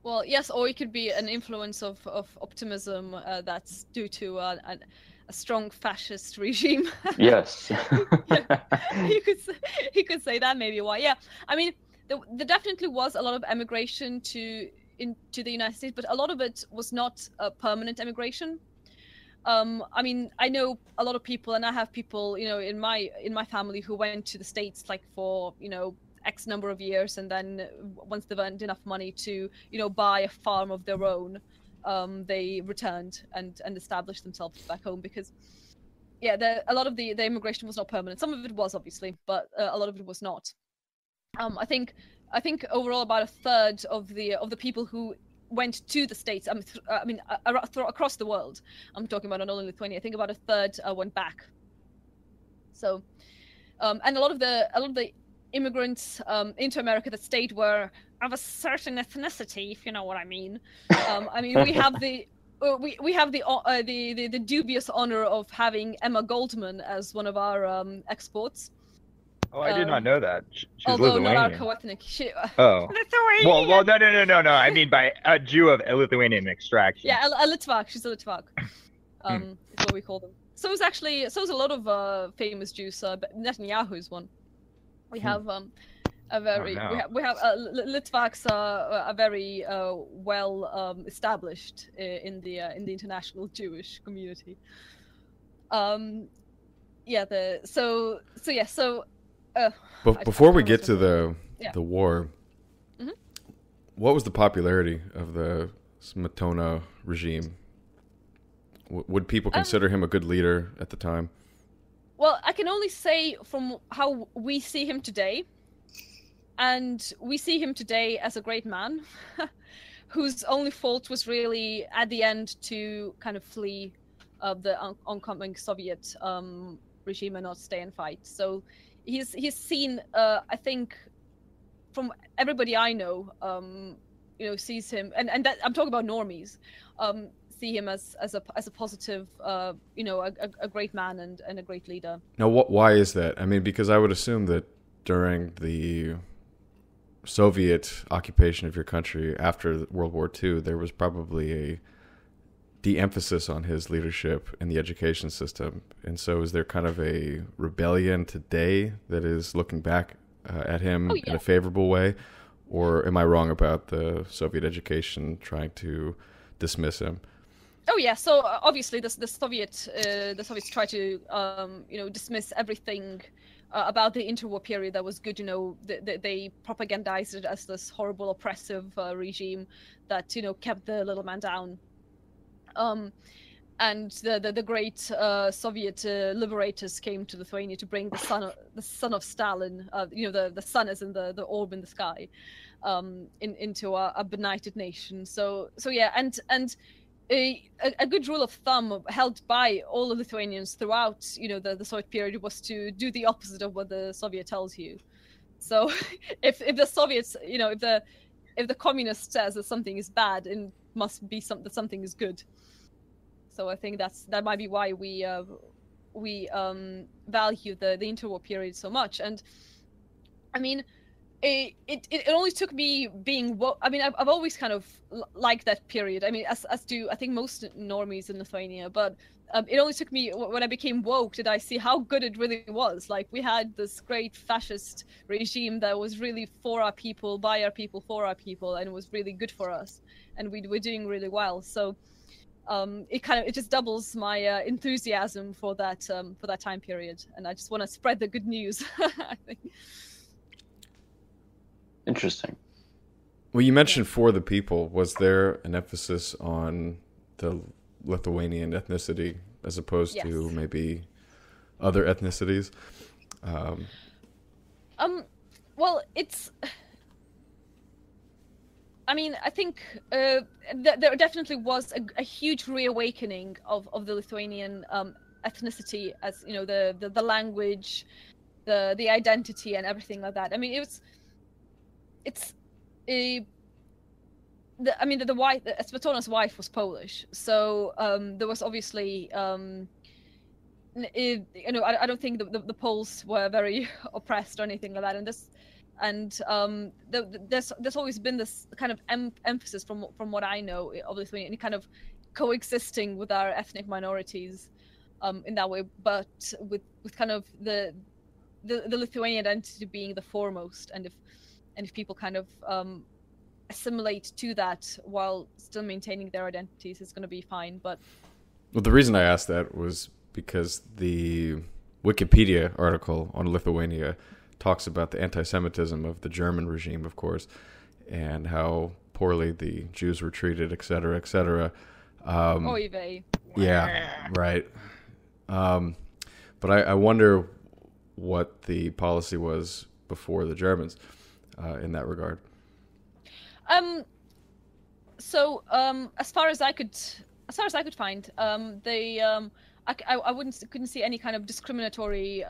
Well, yes, or it could be an influence of optimism that's due to a strong fascist regime. Yes. you could say that maybe why. Yeah, I mean, there definitely was a lot of emigration to the United States, but a lot of it was not a permanent emigration. I mean, I know a lot of people, and I have people, in my family who went to the States like for X number of years, and then once they've earned enough money to buy a farm of their own, they returned and established themselves back home, because a lot of the immigration was not permanent. Some of it was, obviously, but a lot of it was not. I think overall about a third of the people who went to the States, across the world, I'm talking about not only Lithuania, I think about a third went back. So and a lot of the immigrants into America that stayed were of a certain ethnicity, if you know what I mean. We have the dubious honor of having Emma Goldman as one of our exports. Oh, I did not know that. She's although Lithuanian. not our co-ethnic. Oh. Lithuanian. Well, no. I mean by a Jew of Lithuanian extraction. Yeah, a Litvak. She's a Litvak. Is what we call them. So is a lot of famous Jews. Netanyahu is one. We have Litvaks are very well established in the international Jewish community. Before we get to the war, what was the popularity of the Smetona regime? Would people consider him a good leader at the time? Well, I can only say from how we see him today, and we see him today as a great man, whose only fault was really at the end to kind of flee the oncoming Soviet regime and not stay and fight. So he's seen, I think, from everybody I know, sees him, and that, I'm talking about normies, see him as a positive, a great man and a great leader. Now, why is that? I mean, because I would assume that during the Soviet occupation of your country after World War II, there was probably a de-emphasis on his leadership in the education system. And so is there kind of a rebellion today that is looking back at him in a favorable way? Or am I wrong about the Soviet education trying to dismiss him? Oh yeah, so obviously the Soviets try to dismiss everything about the interwar period that was good. They propagandized it as this horrible oppressive regime that kept the little man down. And the great Soviet liberators came to Lithuania to bring the son of Stalin, the sun is in the orb in the sky, into a benighted nation. So yeah, and a good rule of thumb held by all the Lithuanians throughout the Soviet period was to do the opposite of what the Soviet tells you. So if the Soviets, if the communist says that something is bad, it must be that something is good. So I think that might be why we value the interwar period so much. And I mean, it only took me being I've always kind of liked that period. I mean, as do I think most normies in Lithuania. But it only took me when I became woke did I see how good it really was. Like, we had this great fascist regime that was really for our people, by our people, for our people, and it was really good for us, and we were doing really well. So it just doubles my enthusiasm for that time period, and I just want to spread the good news. I think. Interesting. Well, you mentioned for the people. Was there an emphasis on the Lithuanian ethnicity as opposed to maybe other ethnicities? Well, it's. I mean, I think there definitely was a huge reawakening of the Lithuanian ethnicity, as the language, the identity, and everything like that. I mean, the wife, Svetlana's wife, was Polish, so there was obviously I don't think the Poles were very oppressed or anything like that, and there's always been this kind of emphasis from what I know of Lithuania, and kind of coexisting with our ethnic minorities in that way, but with kind of the Lithuanian identity being the foremost, and if people kind of assimilate to that while still maintaining their identities, it's going to be fine. But the reason I asked that was because the Wikipedia article on Lithuania talks about the anti-Semitism of the German regime, of course, and how poorly the Jews were treated, et cetera, et cetera. Oy vey. Yeah, right. But I wonder what the policy was before the Germans in that regard. So as far as I could find, I couldn't see any kind of discriminatory.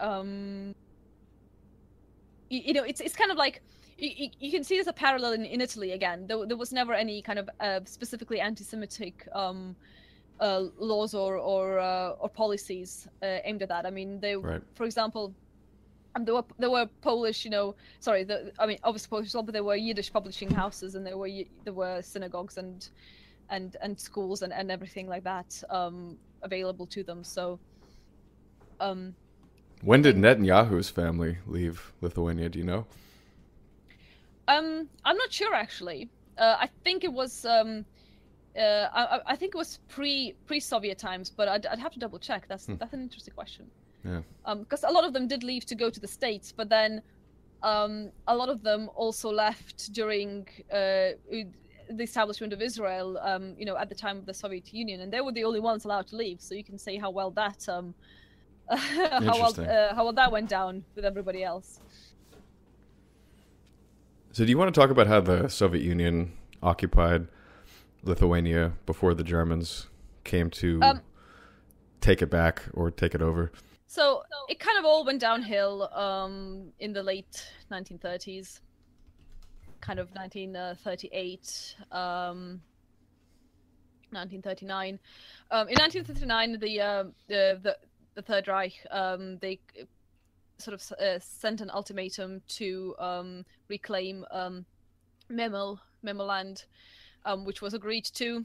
It's kind of like you can see there's a parallel in Italy again. There was never any kind of specifically anti-Semitic laws or policies aimed at that. I mean, for example, there were Polish, obviously Polish, but there were Yiddish publishing houses, and there were synagogues and schools and everything like that available to them. So, when did Netanyahu's family leave Lithuania? Do you know? I'm not sure actually. I think it was I think it was pre-Soviet times, but I'd have to double check. That's an interesting question. Yeah. Because a lot of them did leave to go to the States, but then a lot of them also left during the establishment of Israel. At the time of the Soviet Union, and they were the only ones allowed to leave. So you can say how well that how well that went down with everybody else. So do you want to talk about how the Soviet Union occupied Lithuania before the Germans came to take it back or take it over? So it kind of all went downhill in the late 1930s, kind of 1938, 1939. In 1939, the Third Reich, they sort of sent an ultimatum to reclaim Memel land, which was agreed to,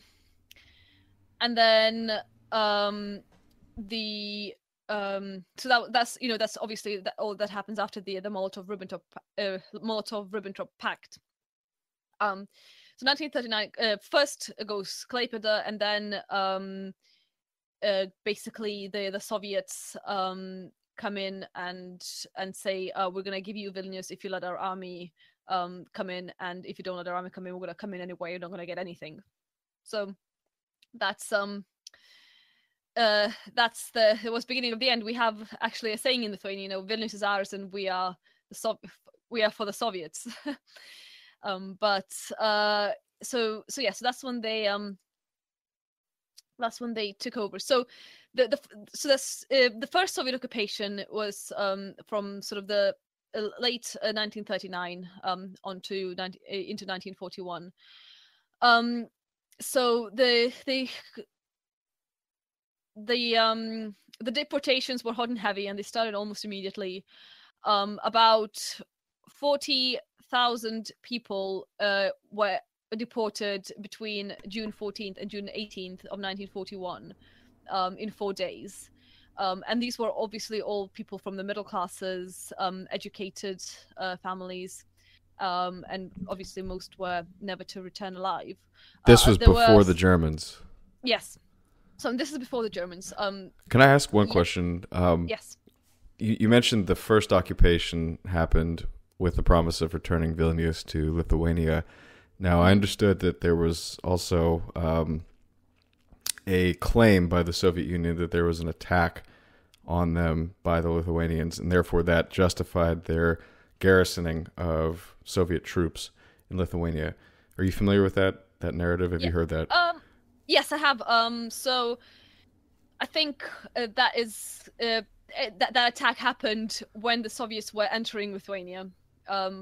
and then so that's obviously all that happens after the Molotov-Ribbentrop Pact. So 1939 first goes Klaipėda, and then basically the Soviets come in and say, we're going to give you Vilnius if you let our army come in, and if you don't let our army come in, we're going to come in anyway. You're not going to get anything. So that's it was beginning of the end. We have actually a saying in Lithuania, Vilnius is ours, and we are for the Soviets. So that's when they took over. So the first Soviet occupation was from sort of the late 1939 into 1941. So the deportations were hot and heavy, and they started almost immediately. About 40,000 people were deported between June 14th and June 18th of 1941 in 4 days. And these were obviously all people from the middle classes, educated families, and obviously most were never to return alive. This was before the Germans. Yes. So this is before the Germans. Can I ask one question? Yes. You mentioned the first occupation happened with the promise of returning Vilnius to Lithuania. Now, I understood that there was also a claim by the Soviet Union that there was an attack on them by the Lithuanians, and therefore that justified their garrisoning of Soviet troops in Lithuania. Are you familiar with that narrative? Have you heard that? Yes, I have. So I think that is that attack happened when the Soviets were entering Lithuania,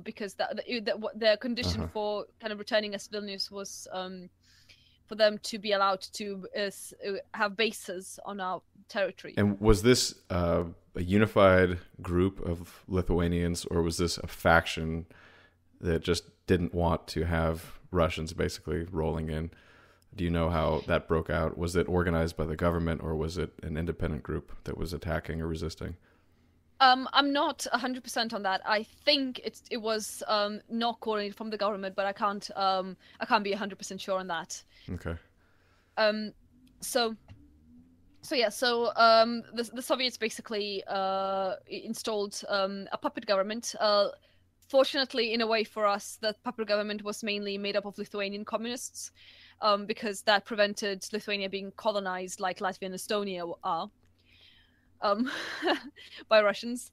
because the condition for kind of returning as Vilnius was for them to be allowed to have bases on our territory. And was this a unified group of Lithuanians, or was this a faction that just didn't want to have Russians basically rolling in? Do you know how that broke out? Was it organized by the government, or was it an independent group that was attacking or resisting? I'm not 100% on that. I think it was not coordinated from the government, but I can't be 100% sure on that. Okay. So the Soviets basically installed a puppet government. Fortunately, in a way for us, the puppet government was mainly made up of Lithuanian communists, because that prevented Lithuania being colonized like Latvia and Estonia are by Russians.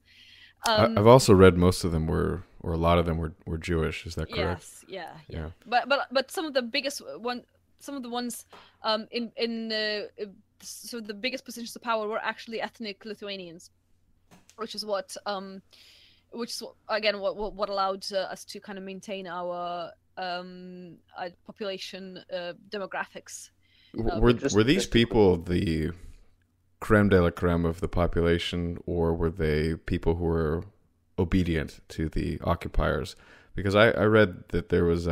I've also read most of them were, or a lot of them were Jewish. Is that correct? Yes, yeah. But some of the biggest some of the ones so the biggest positions of power were actually ethnic Lithuanians, which is what again what allowed us to kind of maintain our population demographics. Were these people the creme de la creme of the population, or were they people who were obedient to the occupiers? Because I read that there was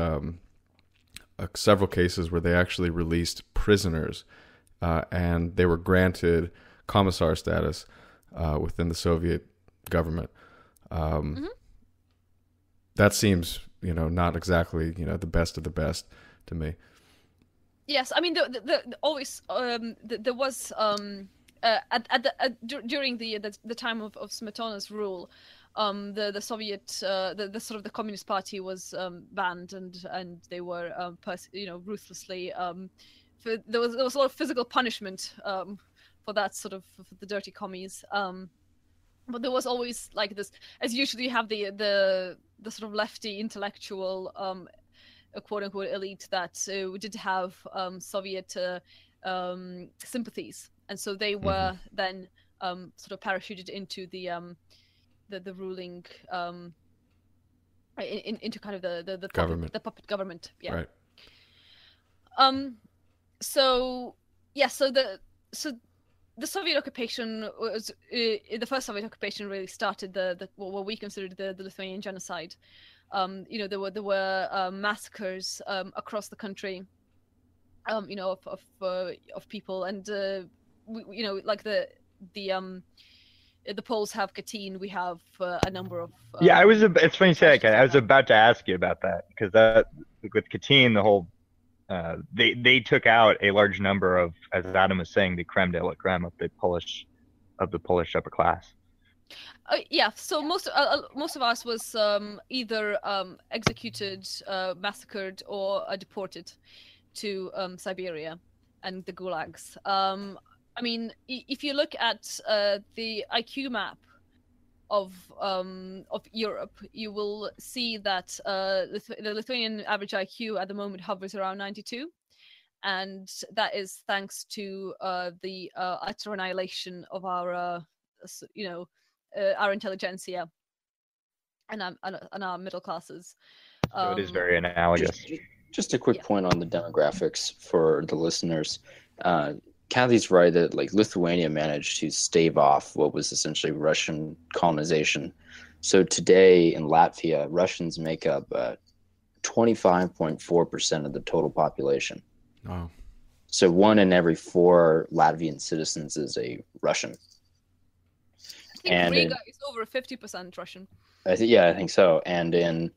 several cases where they actually released prisoners, and they were granted commissar status within the Soviet government. That seems, not exactly, the best of the best to me. Yes, I mean, always there was during the time of Smetana's rule, the Soviet the sort of the Communist Party was banned, and they were ruthlessly there was a lot of physical punishment for that sort of for the dirty commies. But there was always like this, as usually you have the sort of lefty intellectual quote unquote elite that did have Soviet sympathies, and so they were then sort of parachuted into the ruling into kind of the government, the puppet government. Yeah. Right. So the Soviet occupation was the first Soviet occupation really started what we considered the Lithuanian genocide. There were massacres across the country, of people, and like the Poles have Katyn, we have a number of. It's funny you say that, Kat. I was about to ask you about that, because that with Katyn, the whole. They took out a large number of, as Adam was saying, the creme de la creme of the Polish upper class. Yeah, so most of us was either executed, massacred, or deported to Siberia and the gulags. I mean, if you look at the IQ map of Europe, you will see that the Lithuanian average IQ at the moment hovers around 92, and that is thanks to the utter annihilation of our our intelligentsia and our middle classes. So it is very analogous. Just a quick point on the demographics for the listeners. Kathy's right that like Lithuania managed to stave off what was essentially Russian colonization. So today in Latvia, Russians make up 25.4% of the total population. Wow. So 1 in every 4 Latvian citizens is a Russian. I think Riga is over 50% Russian. I think so. And in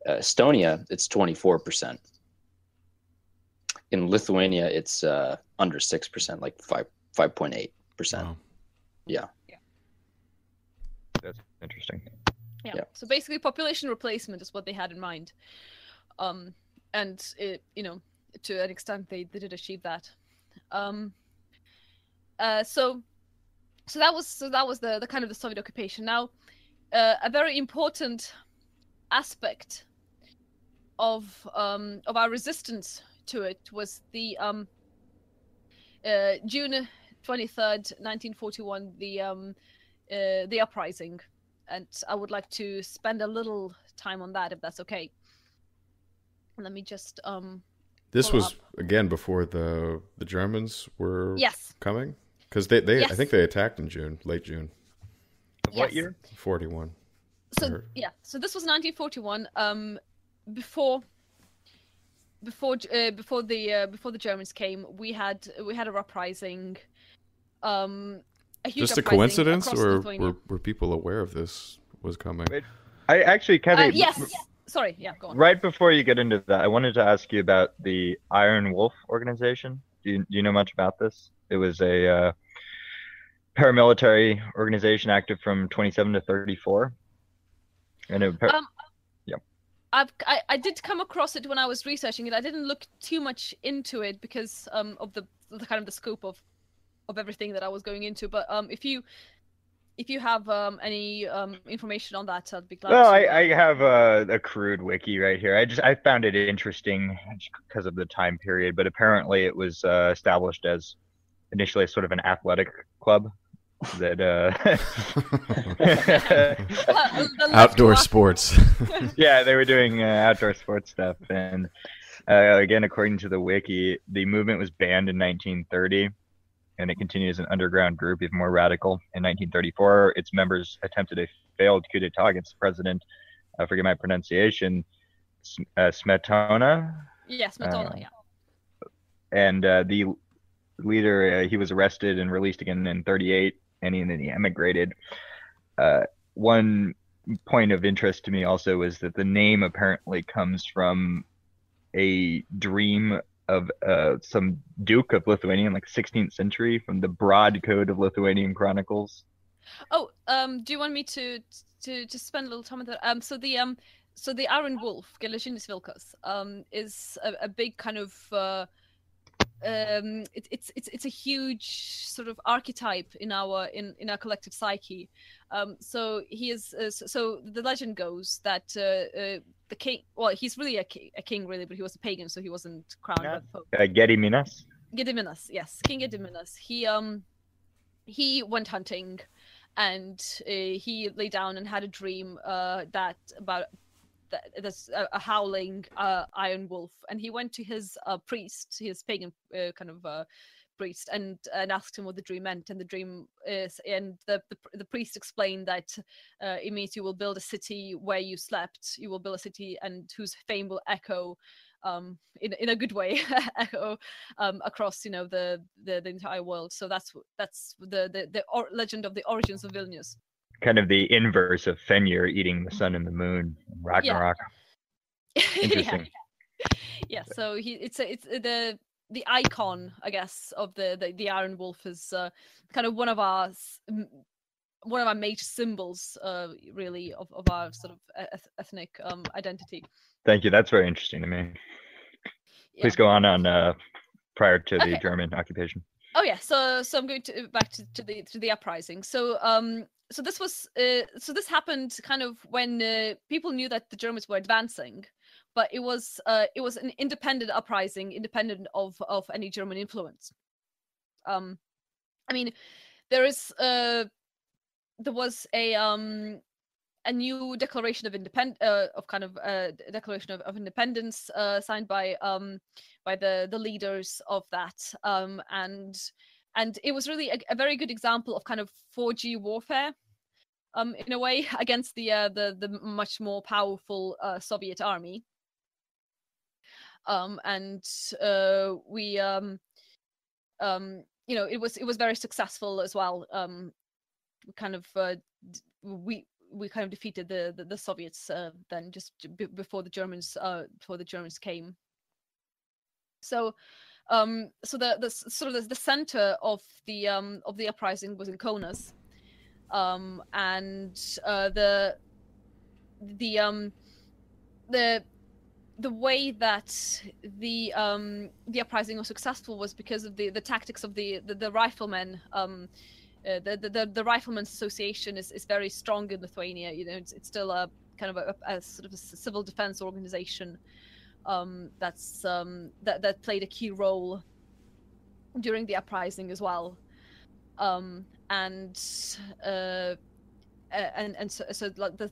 Estonia, it's 24%. In Lithuania, it's under 6%, like 5.8%. Wow. Yeah. That's interesting. Yeah. So basically, population replacement is what they had in mind, and it, to an extent, they did achieve that. So that was the kind of the Soviet occupation. Now, a very important aspect of our resistance to it was the June 23rd, 1941, the uprising, and I would like to spend a little time on that, if that's okay. Let me just This was again before the Germans were coming, because they Yes. I think they attacked in June, late June. What year? 41. So so this was 1941. Before the Germans came, we had a uprising. A huge Just a uprising coincidence, across or Lithuania. were people aware of this was coming? I actually, Kathy. Yes. Sorry. Yeah. Go on. Right before you get into that, I wanted to ask you about the Iron Wolf organization. Do you know much about this? It was a paramilitary organization active from 27 to 34. And I did come across it when I was researching it. I didn't look too much into it because of the kind of the scope of everything that I was going into. But if you have any information on that, I'd be glad. Well, to, I have a crude wiki right here. I found it interesting because of the time period, but apparently it was established as initially sort of an athletic club that outdoor sports. Yeah, they were doing outdoor sports stuff, and again, according to the wiki, the movement was banned in 1930. And it continued as an underground group, even more radical. In 1934, its members attempted a failed coup d'etat against the president. Forgive my pronunciation. Smetona. Yeah, Smetona. Yeah. And the leader, he was arrested and released again in 1938, and then he emigrated. One point of interest to me also is that the name apparently comes from a dream of some Duke of Lithuania in like 16th century from the Broad Code of Lithuanian Chronicles. Oh, do you want me to just spend a little time on that? So the Iron Wolf, Geležinis Vilkas, is a big kind of it's a huge sort of archetype in our collective psyche. So he is. So the legend goes that the king. Well, he's really a king, really, but he was a pagan, so he wasn't crowned by the Pope. Gediminas. Gediminas, yes, King Gediminas. He went hunting, and he lay down and had a dream that's a howling iron wolf, and he went to his priest, his pagan kind of priest, and asked him what the dream meant. And the dream is, and the priest explained that it means you will build a city where you slept. You will build a city and whose fame will echo, in a good way, echo across the entire world. So that's the legend of the origins of Vilnius. Kind of the inverse of Fenrir eating the sun and the moon, Ragnarok. Yeah. Interesting. Yeah. So it's the icon, I guess, of the Iron Wolf is kind of one of our one of our major symbols, really, of our sort of ethnic identity. Thank you. That's very interesting to me. Please go on prior to the German occupation. Oh yeah, so I'm going to back to the uprising. So so this happened kind of when people knew that the Germans were advancing, but it was an independent uprising, independent of any German influence. I mean, there was a new declaration of declaration of independence signed by the leaders of that, and it was really a very good example of kind of 4G warfare, in a way, against the much more powerful Soviet army. It was very successful as well. We kind of defeated the Soviets then, just before the Germans came. So the sort of the center of the uprising was in Kaunas, and the way that the uprising was successful was because of the tactics of the riflemen. The Riflemen's Association is very strong in Lithuania. It's still a kind of a sort of a civil defense organization that played a key role during the uprising as well. So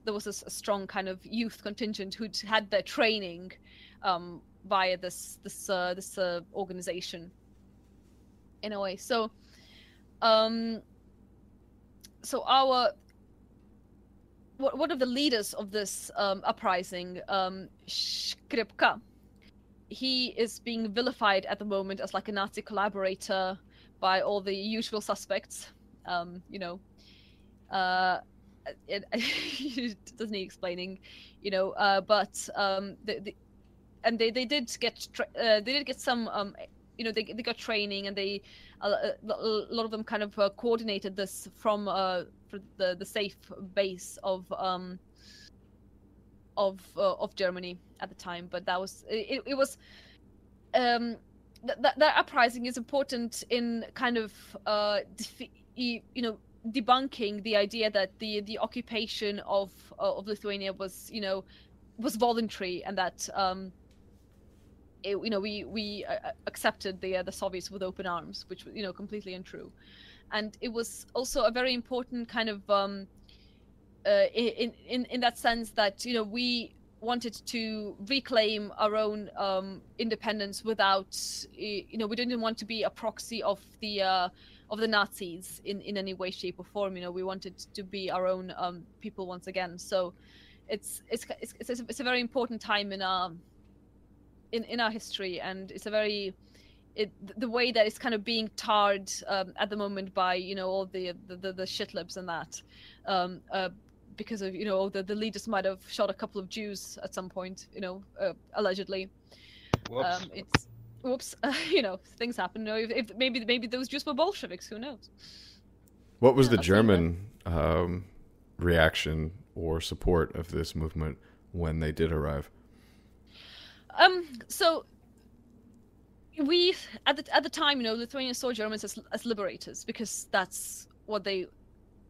there was a strong kind of youth contingent who'd had their training via this organization, in a way. So one of the leaders of this uprising, Skripka, he is being vilified at the moment as like a Nazi collaborator by all the usual suspects. It doesn't need explaining, but they did get some they got training, and a lot of them kind of coordinated this from for the safe base of Germany at the time. But that was it was that uprising is important in kind of debunking the idea that the occupation of Lithuania was voluntary, and that we accepted the Soviets with open arms, which was completely untrue. And it was also a very important kind of in that sense that we wanted to reclaim our own independence without we didn't want to be a proxy of the Nazis in any way, shape, or form. We wanted to be our own people once again. So it's a very important time in our history, and it's the way that it's kind of being tarred at the moment by all the shitlibs and that, because of the leaders might have shot a couple of Jews at some point, allegedly. Whoops. Whoops. Things happen. If maybe those Jews were Bolsheviks, who knows? What was the German reaction or support of this movement when they did arrive? So we at the time, Lithuania saw Germans as liberators, because that's what they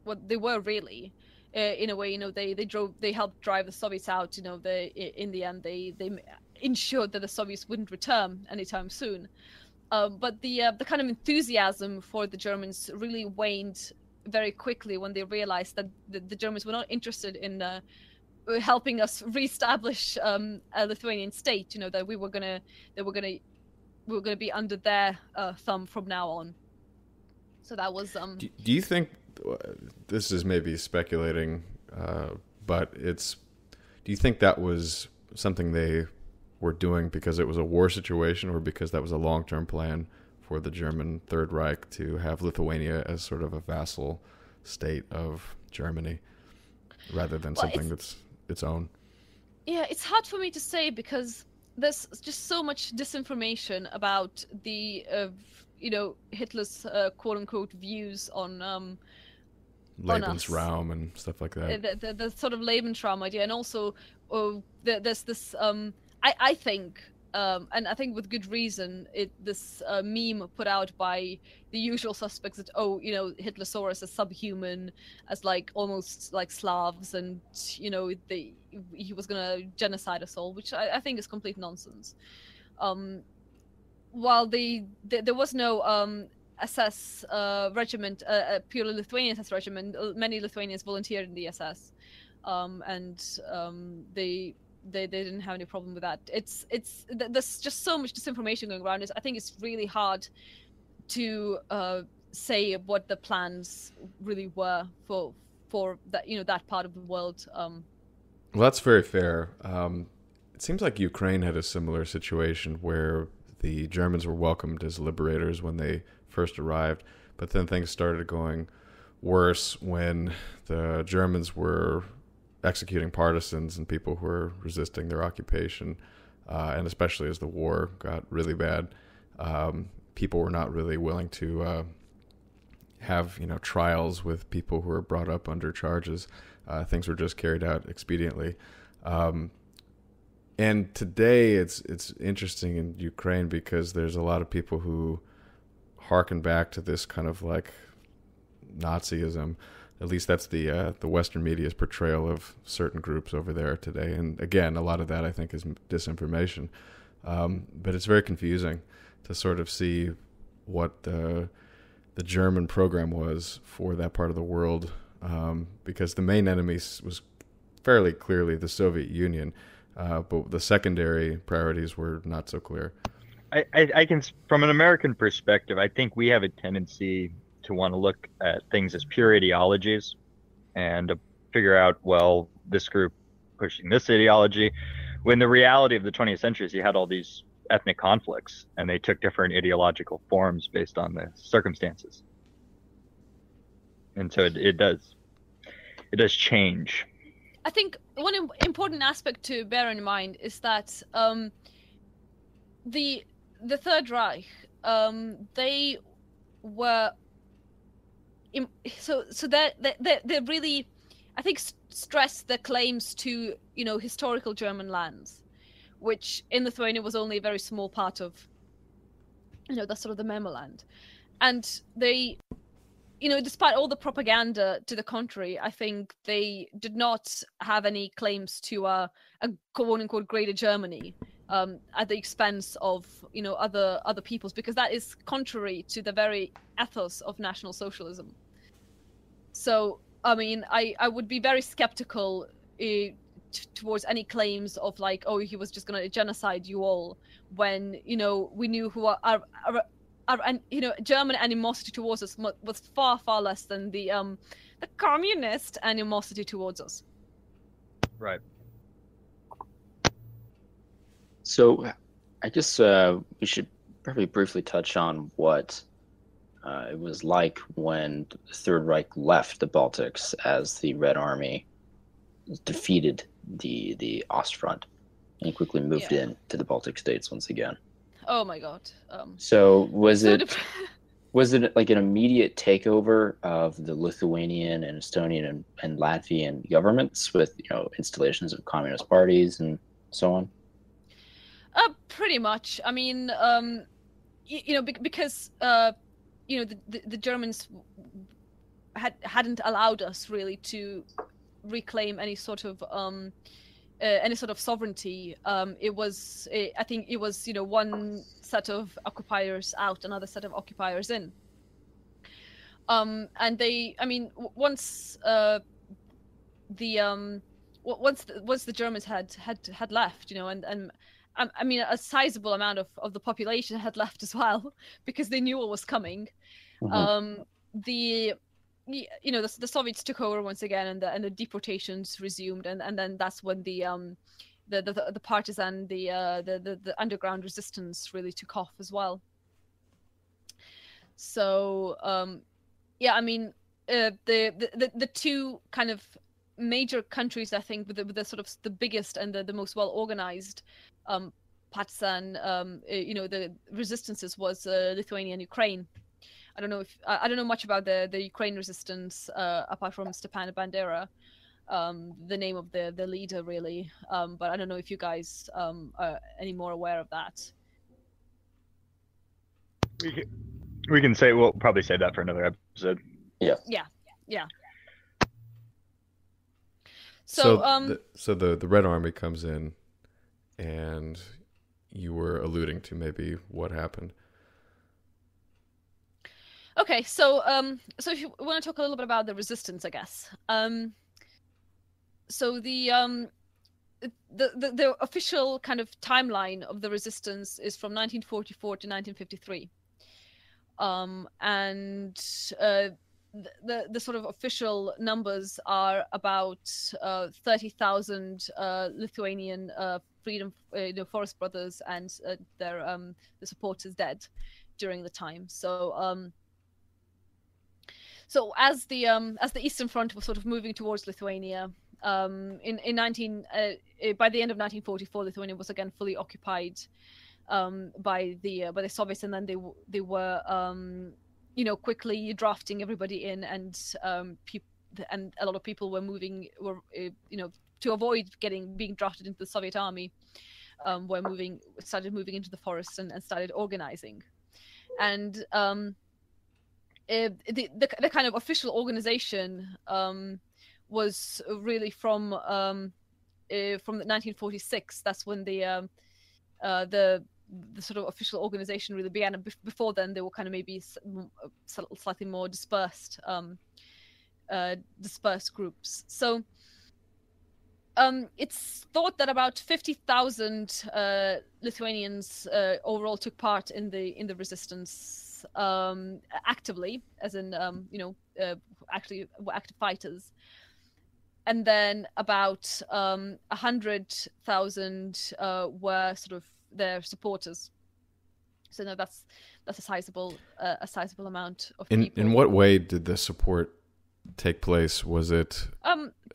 were really. In a way, they helped drive the Soviets out. In the end, they ensured that the Soviets wouldn't return anytime soon. But the kind of enthusiasm for the Germans really waned very quickly when they realized that the Germans were not interested in helping us reestablish a Lithuanian state. That we were gonna be under their thumb from now on. So that was. Do you think this is maybe speculating, but do you think that was something they were doing because it was a war situation, or because that was a long-term plan for the German Third Reich to have Lithuania as sort of a vassal state of Germany, rather than something that's its own? Yeah, it's hard for me to say, because there's just so much disinformation about the Hitler's quote-unquote views on Lebensraum and stuff like that. The sort of Lebensraum idea, and also there's this I think and I think with good reason, this meme put out by the usual suspects that Hitler saw us as subhuman, as like almost like Slavs, and he was gonna genocide us all, which I think is complete nonsense. While there was no SS regiment, purely Lithuanian SS regiment, many Lithuanians volunteered in the SS, and they didn't have any problem with that. There's just so much disinformation going around. I think it's really hard to say what the plans really were for that that part of the world. Well, that's very fair. It seems like Ukraine had a similar situation where the Germans were welcomed as liberators when they first arrived, but then things started going worse when the Germans were executing partisans and people who were resisting their occupation, and especially as the war got really bad, people were not really willing to have trials with people who were brought up under charges. Things were just carried out expediently. And today it's interesting in Ukraine because there's a lot of people who harken back to this kind of like Nazism. At least that's the Western media's portrayal of certain groups over there today. And again, a lot of that I think is disinformation. But it's very confusing to sort of see what the German program was for that part of the world, because the main enemy was fairly clearly the Soviet Union, but the secondary priorities were not so clear. I can, from an American perspective, I think we have a tendency to want to look at things as pure ideologies and to figure out, well, this group pushing this ideology, when the reality of the 20th century is you had all these ethnic conflicts and they took different ideological forms based on the circumstances. And so it does change. I think one important aspect to bear in mind is that the Third Reich, they were so they really, I think, stressed their claims to historical German lands, which in Lithuania was only a very small part of the sort of the Memoland, and they, despite all the propaganda to the contrary, I think they did not have any claims to a quote-unquote greater Germany at the expense of other peoples, because that is contrary to the very ethos of National Socialism. So I mean, I would be very skeptical towards any claims of like, oh, he was just going to genocide you all, when we knew who our German animosity towards us was far less than the communist animosity towards us. Right. So I guess we should probably briefly touch on what it was like when the Third Reich left the Baltics as the Red Army defeated the Ostfront and quickly moved in to the Baltic states once again. Oh my God. So was it like an immediate takeover of the Lithuanian and Estonian and Latvian governments with installations of communist parties and so on? Pretty much. I mean, because the Germans hadn't allowed us really to reclaim any sort of sovereignty. I think it was one set of occupiers out, another set of occupiers in. And they, I mean, once the Germans had left, and I mean, a sizable amount of the population had left as well, because they knew what was coming. Mm-hmm. The Soviets took over once again, and the deportations resumed, and then that's when the partisan, the underground resistance really took off as well. So I mean, the two kind of major countries, I think, with the sort of the biggest and the most well organized partisan the resistances was Lithuania and Ukraine. I don't know if I don't know much about the Ukraine resistance apart from Stepan Bandera, the name of the leader really. But I don't know if you guys are any more aware of that. We can say we'll probably save that for another episode. Yeah. So the Red Army comes in, and you were alluding to maybe what happened. Okay, so if you want to talk a little bit about the resistance, I guess. So the official kind of timeline of the resistance is from 1944 to 1953, and the sort of official numbers are about 30,000 Lithuanian freedom forest brothers and their the supporters dead during the time. So as the Eastern Front was sort of moving towards Lithuania, by the end of 1944, Lithuania was again fully occupied by the Soviets, and then they were quickly drafting everybody in, and a lot of people were to avoid being drafted into the Soviet army, started moving into the forests and started organizing, and the kind of official organization was really from 1946. That's when the sort of official organization really began. And before then, they were kind of maybe slightly more dispersed groups. So it's thought that about 50,000 Lithuanians overall took part in the resistance actively, as in actually were active fighters, and then about 100,000 were sort of their supporters. So no, that's a sizable amount of people. In what way did the support take place? Was it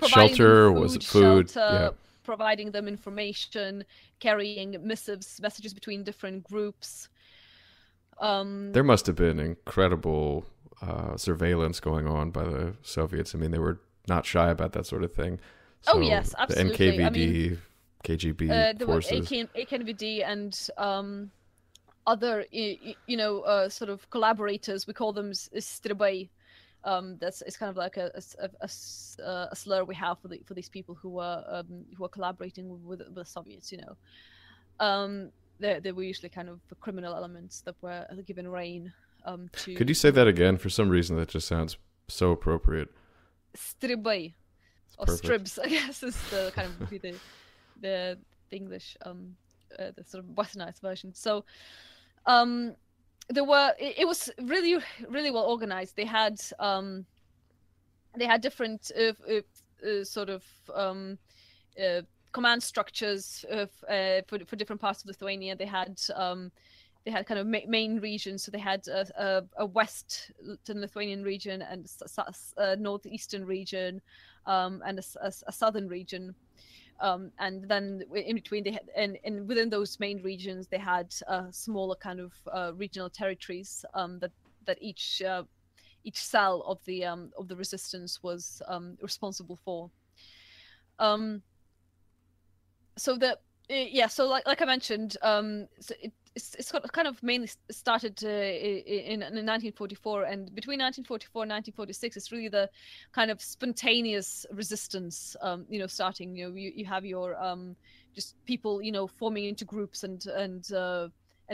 shelter? Was it food? Shelter, providing them information, carrying messages between different groups. There must have been incredible surveillance going on by the Soviets. I mean, they were not shy about that sort of thing. So oh yes, absolutely. The NKVD, I mean, KGB there forces. were AKNVD and other, sort of collaborators. We call them steadily. It's kind of like a slur we have for these people who are collaborating with the Soviets. They were usually kind of criminal elements that were given rein to. Could you say that again? For some reason, that just sounds so appropriate. Striby, or stribs, I guess, is the kind of the English, the sort of westernized version. So, it was really, really well organized. They had different sort of command structures for different parts of Lithuania. They had kind of main regions. So they had a western Lithuanian region and a northeastern region, and a southern region. And then in between, they had, and within those main regions, they had smaller kind of regional territories that each cell of the resistance was responsible for. So like I mentioned, it's kind of mainly started in 1944, and between 1944 and 1946, it's really the kind of spontaneous resistance. Starting. You have your just people, forming into groups and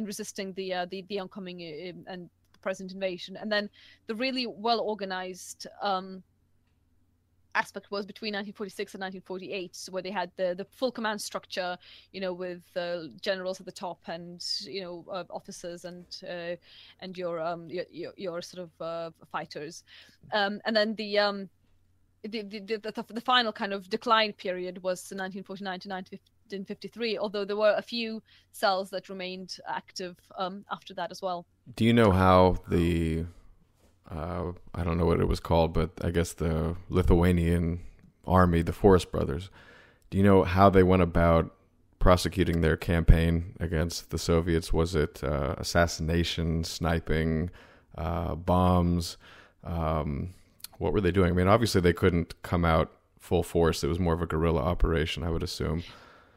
resisting the oncoming and the present invasion, and then the really well organized aspect was between 1946 and 1948, where they had the full command structure, with generals at the top and officers and your sort of fighters, and then the final kind of decline period was 1949 to 1953. Although there were a few cells that remained active after that as well. Do you know how the I don't know what it was called, but I guess the Lithuanian army, the Forest Brothers, do you know how they went about prosecuting their campaign against the Soviets? Was it assassination, sniping, bombs. What were they doing? I mean, obviously they couldn't come out full force. It was more of a guerrilla operation, I would assume.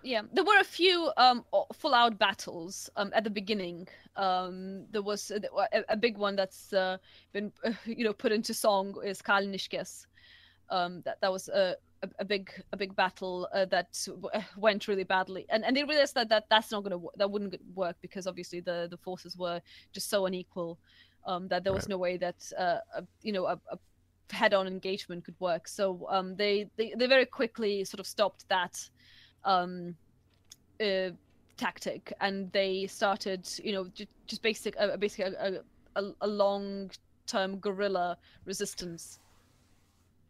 Yeah, there were a few full-out battles at the beginning. There was a big one that's been put into song is Kalniškės. That was a big battle that went really badly, and they realized that wouldn't work because obviously the forces were just so unequal that there was no way that a head-on engagement could work. So they very quickly sort of stopped that tactic, and they started just basically a long-term guerrilla resistance.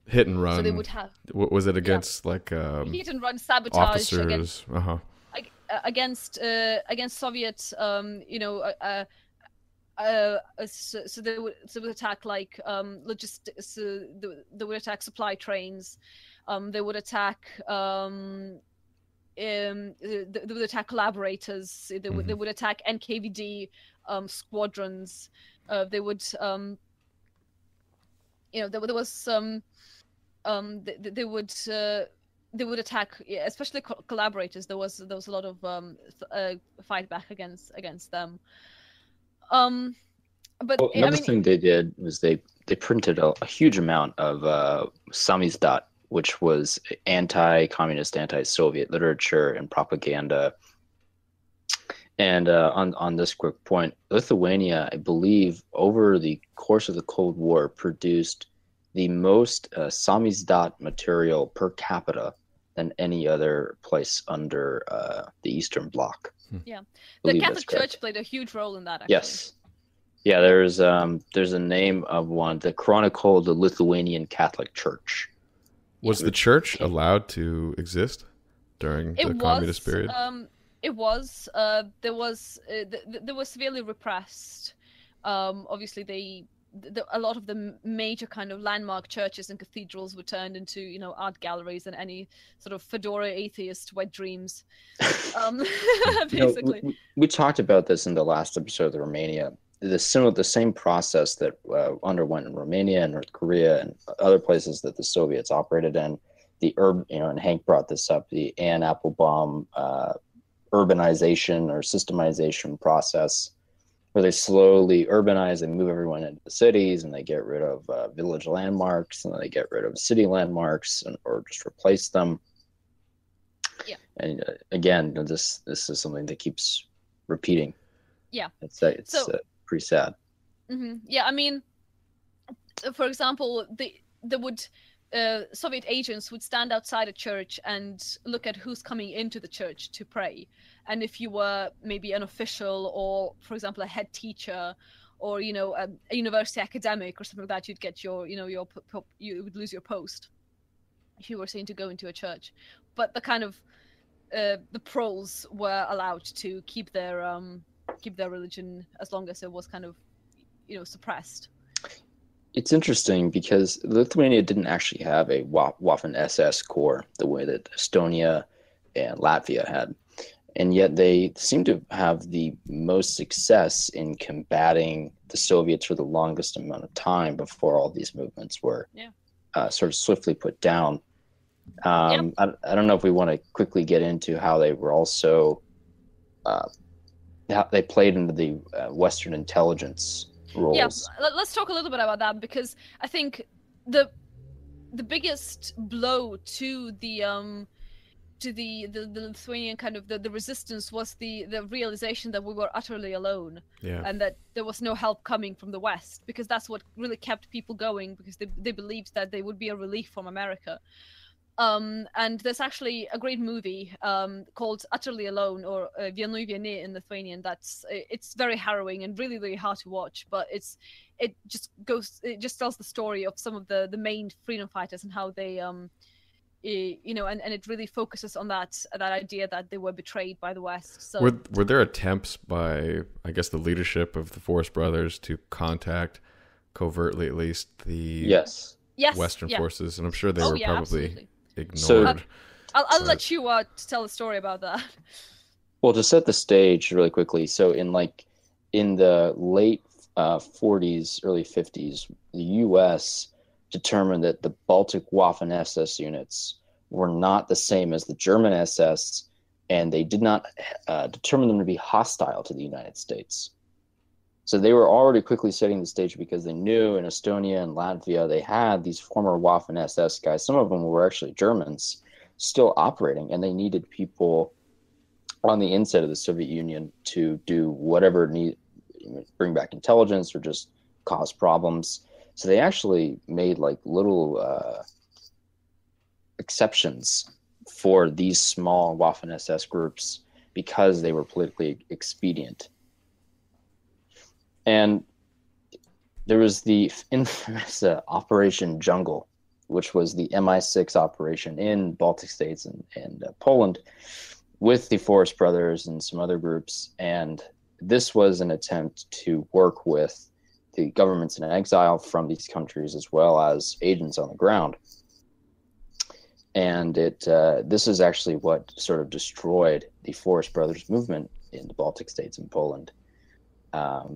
Hit and run. So they would have. Was it against hit and run sabotage officers? Against Soviet so they would attack like logistics. They would attack supply trains. They would attack. They would attack collaborators. They would attack NKVD squadrons. They would there was some. They would attack, especially collaborators. There was a lot of fight back against them. But another thing they did was they printed a huge amount of samizdat, which was anti-communist, anti-Soviet literature and propaganda. And on this quick point, Lithuania, I believe, over the course of the Cold War, produced the most samizdat material per capita than any other place under the Eastern Bloc. Yeah, the Catholic Church played a huge role in that. Actually. Yes. Yeah, there's a name of one, the Chronicle of the Lithuanian Catholic Church. Was the church allowed to exist during the communist period? It was. There was severely repressed. Obviously, a lot of the major kind of landmark churches and cathedrals were turned into art galleries and any sort of fedora atheist wet dreams. Basically, we talked about this in the last episode of Romania. The same process that underwent in Romania and North Korea and other places that the Soviets operated in. And Hank brought this up, the Anne Applebaum urbanization or systemization process, where they slowly urbanize and move everyone into the cities, and they get rid of village landmarks, and then they get rid of city landmarks, or just replace them. Yeah. And again, this is something that keeps repeating. Yeah. It's pretty sad. Mm-hmm. Yeah, I mean, for example, Soviet agents would stand outside a church and look at who's coming into the church to pray. And if you were maybe an official or, for example, a head teacher or, a university academic or something like that, you'd get you would lose your post if you were seen to go into a church. But the kind of the proles were allowed to keep their religion as long as it was kind of, suppressed. It's interesting because Lithuania didn't actually have a Waffen-SS corps the way that Estonia and Latvia had. And yet they seem to have the most success in combating the Soviets for the longest amount of time before all these movements were sort of swiftly put down. I don't know if we want to quickly get into how they were also how they played into the Western intelligence roles. Yeah, let's talk a little bit about that, because I think the biggest blow to the Lithuanian kind of the resistance was the realization that we were utterly alone, and that there was no help coming from the West, because that's what really kept people going, because they believed that they would be a relief from America. And there's actually a great movie called Utterly Alone, or Vienui Vieni in Lithuanian. It's very harrowing and really, really hard to watch, but it just tells the story of some of the main freedom fighters and how they and it really focuses on that idea that they were betrayed by the West. So were there attempts by, I guess, the leadership of the Force Brothers to contact, covertly at least, the Western forces? And I'm sure they were probably absolutely ignored. So I'll let you tell a story about that. Well, to set the stage really quickly, so in the late 40s, early 50s, the U.S. determined that the Baltic Waffen SS units were not the same as the German SS, and they did not determine them to be hostile to the United States. So they were already quickly setting the stage because they knew in Estonia and Latvia they had these former Waffen SS guys. Some of them were actually Germans still operating, and they needed people on the inside of the Soviet Union to do whatever bring back intelligence or just cause problems. So they actually made like little exceptions for these small Waffen SS groups because they were politically expedient. And there was the infamous Operation Jungle, which was the MI6 operation in Baltic states and Poland with the Forrest brothers and some other groups. And this was an attempt to work with the governments in exile from these countries as well as agents on the ground. And this is actually what sort of destroyed the Forrest brothers movement in the Baltic states and Poland.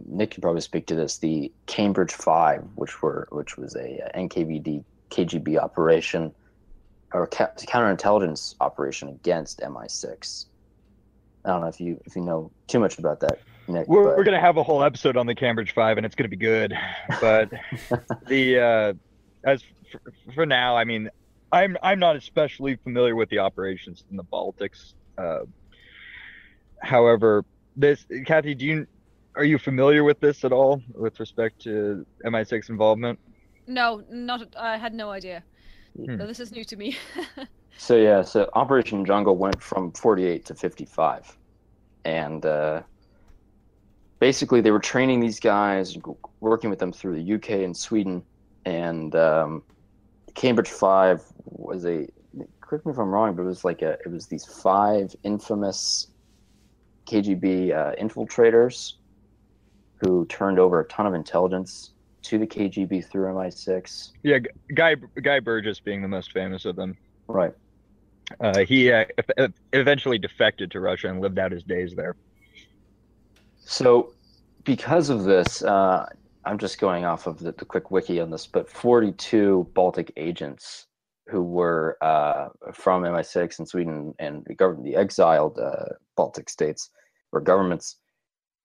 Nick can probably speak to this. The Cambridge 5, which was a NKVD KGB operation or counterintelligence operation against MI6. I don't know if you know too much about that, Nick. We're going to have a whole episode on the Cambridge 5, and it's going to be good. But for now, I mean, I'm not especially familiar with the operations in the Baltics. However, Kathy, are you familiar with this at all with respect to MI6 involvement? No, I had no idea. So this is new to me. So Operation Jungle went from 48 to 55. And basically they were training these guys, working with them through the UK and Sweden. And Cambridge 5 was correct me if I'm wrong, but it was these 5 infamous KGB infiltrators who turned over a ton of intelligence to the KGB through MI6. Yeah, Guy Burgess being the most famous of them. Right. He eventually defected to Russia and lived out his days there. So because of this, I'm just going off of the quick wiki on this, but 42 Baltic agents who were from MI6 in Sweden and the exiled Baltic states or governments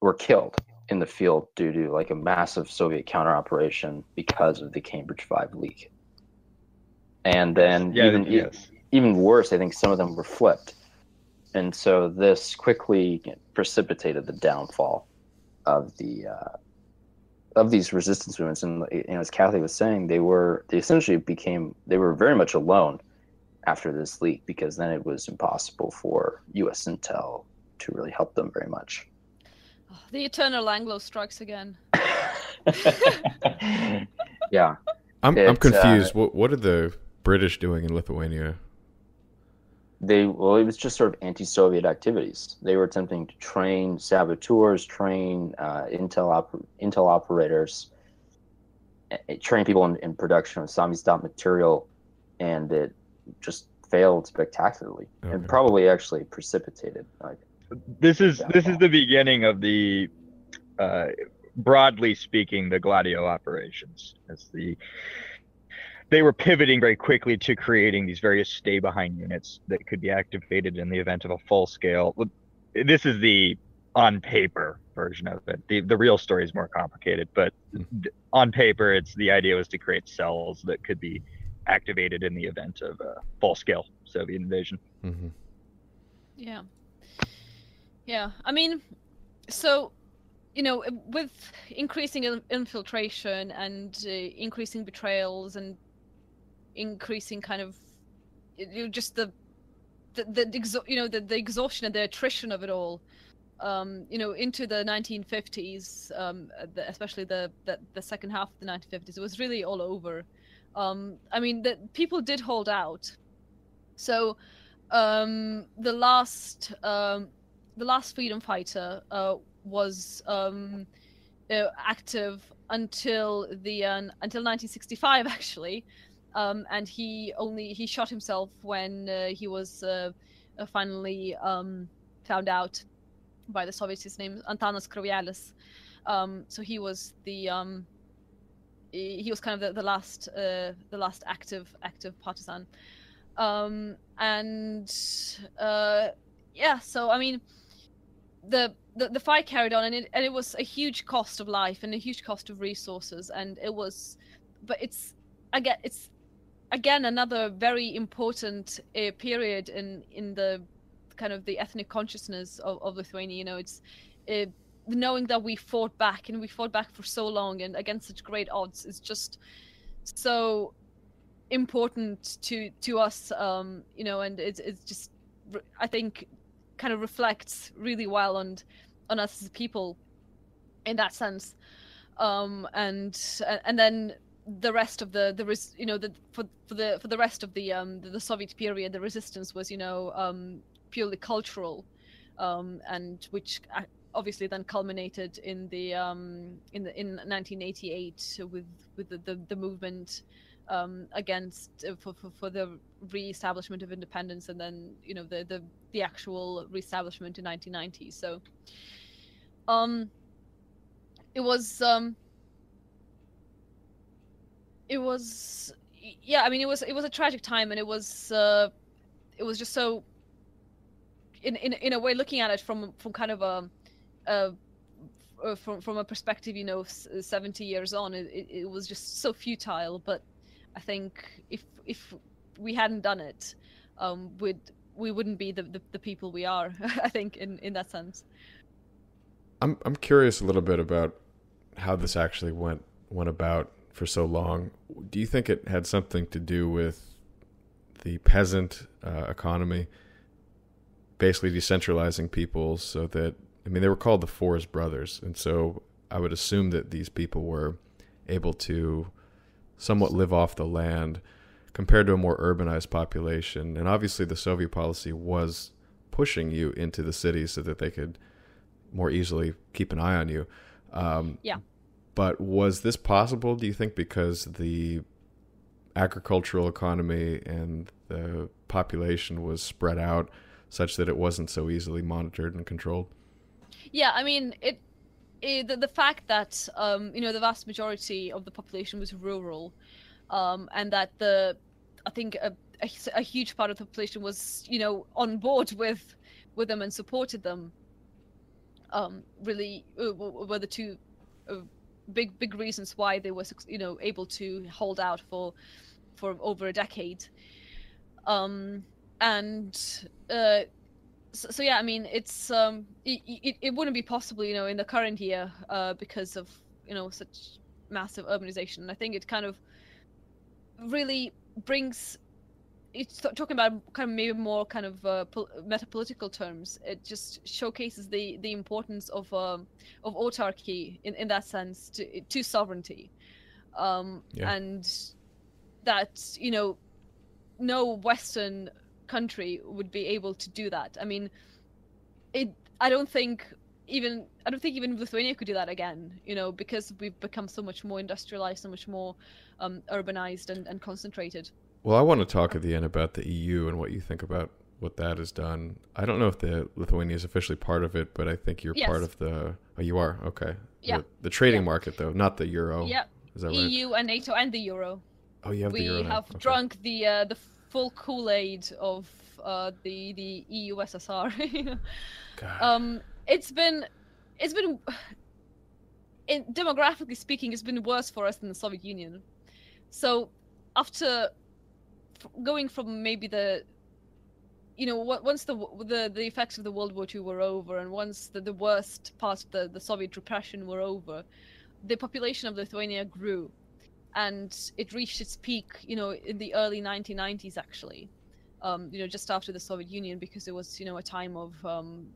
were killed in the field due to like a massive Soviet counter operation because of the Cambridge 5 leak. And then even worse, I think some of them were flipped. And so this quickly precipitated the downfall of these resistance movements. And as Kathy was saying, they were very much alone after this leak, because then it was impossible for US intel to really help them very much. The eternal Anglo strikes again. Yeah. I'm confused. What are the British doing in Lithuania? It was just sort of anti-Soviet activities. They were attempting to train saboteurs, train intel operators, train people in production of Samizdat material, and it just failed spectacularly. Okay. And probably actually precipitated. This is the beginning of the, broadly speaking, the Gladio operations. They were pivoting very quickly to creating these various stay-behind units that could be activated in the event of a full-scale. This is the on-paper version of it. The real story is more complicated, but on paper, the idea was to create cells that could be activated in the event of a full-scale Soviet invasion. Mm-hmm. Yeah. I mean, so, with increasing infiltration and increasing betrayals and increasing kind of just the exhaustion and the attrition of it all, into the 1950s, especially the second half of the 1950s, it was really all over. I mean, the people did hold out. So the last freedom fighter was active until 1965, actually. And he shot himself when he was finally found out by the Soviets. His name is Antanas Kraujelis. So he was he was kind of the last active partisan. Yeah, so I mean, the fight carried on, and it was a huge cost of life and a huge cost of resources, and it's again another very important period in the kind of the ethnic consciousness of Lithuania. You know, it's knowing that we fought back for so long and against such great odds is just so important to us, you know, and it's just, I think, kind of reflects really well on us as people in that sense. And then the rest of the for the rest of the Soviet period, the resistance was, you know, purely cultural, and which obviously then culminated in 1988 with the movement against for the re-establishment of independence, and then, you know, the actual re-establishment in 1990. So it was yeah, I mean, it was a tragic time, and it was just so, in a way, looking at it from kind of from a perspective, you know, 70 years on, it was just so futile. But I think if we hadn't done it, we wouldn't be the people we are. I think in that sense. I'm curious a little bit about how this actually went about for so long. Do you think it had something to do with the peasant economy, basically decentralizing people so that, I mean, they were called the Forest Brothers, and so I would assume that these people were able to somewhat live off the land compared to a more urbanized population. And obviously the Soviet policy was pushing you into the cities so that they could more easily keep an eye on you. Yeah. But was this possible, do you think, because the agricultural economy and the population was spread out such that it wasn't so easily monitored and controlled? Yeah, I mean, the fact that you know, the vast majority of the population was rural, and that I think a huge part of the population was, you know, on board with them and supported them, really were the two big reasons why they were, you know, able to hold out for over a decade. So yeah, I mean, it's it wouldn't be possible, you know, in the current year, because of, you know, such massive urbanization. And I think it kind of really brings, it's talking about kind of maybe more kind of metapolitical terms. It just showcases the importance of autarky in that sense to sovereignty, and that, you know, no Western country would be able to do that. I mean, I don't think even Lithuania could do that again, you know, because we've become so much more industrialized, so much more urbanized and concentrated. Well, I want to talk at the end about the EU and what you think about what that has done. I don't know if Lithuania is officially part of it, but I think you're part of the... Oh, you are? Okay. Yeah. The trading market, though, not the euro. Yeah. Is that EU right? and NATO and the euro. Oh, you have the euro now. We have drunk the full Kool-Aid of the EU SSR. God. It's been demographically speaking, it's been worse for us than the Soviet Union. So after going from maybe once the effects of the World War II were over, and once the worst parts of the Soviet repression were over, the population of Lithuania grew, and it reached its peak, you know, in the early 1990s, actually, you know, just after the Soviet Union, because it was, you know, a time of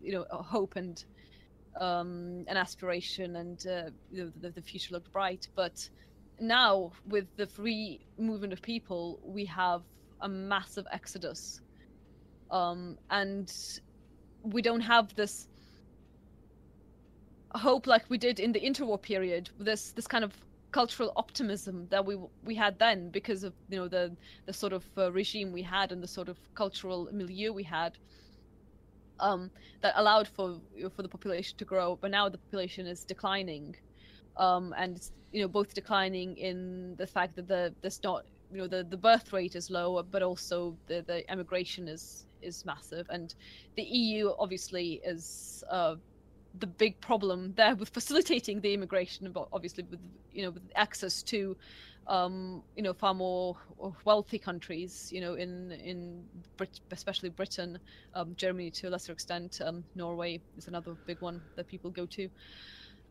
you know, hope and an aspiration, and you know, the future looked bright. But now, with the free movement of people, we have a massive exodus, and we don't have this hope like we did in the interwar period. This kind of cultural optimism that we had then, because of, you know, the sort of regime we had and the sort of cultural milieu we had. that allowed for the population to grow, but now the population is declining, and it's, both declining in the fact that there's not, the birth rate is low, but also the emigration is massive, and the EU obviously is the big problem there with facilitating the immigration, but obviously with with access to far more wealthy countries, especially Britain, Germany to a lesser extent, Norway is another big one that people go to,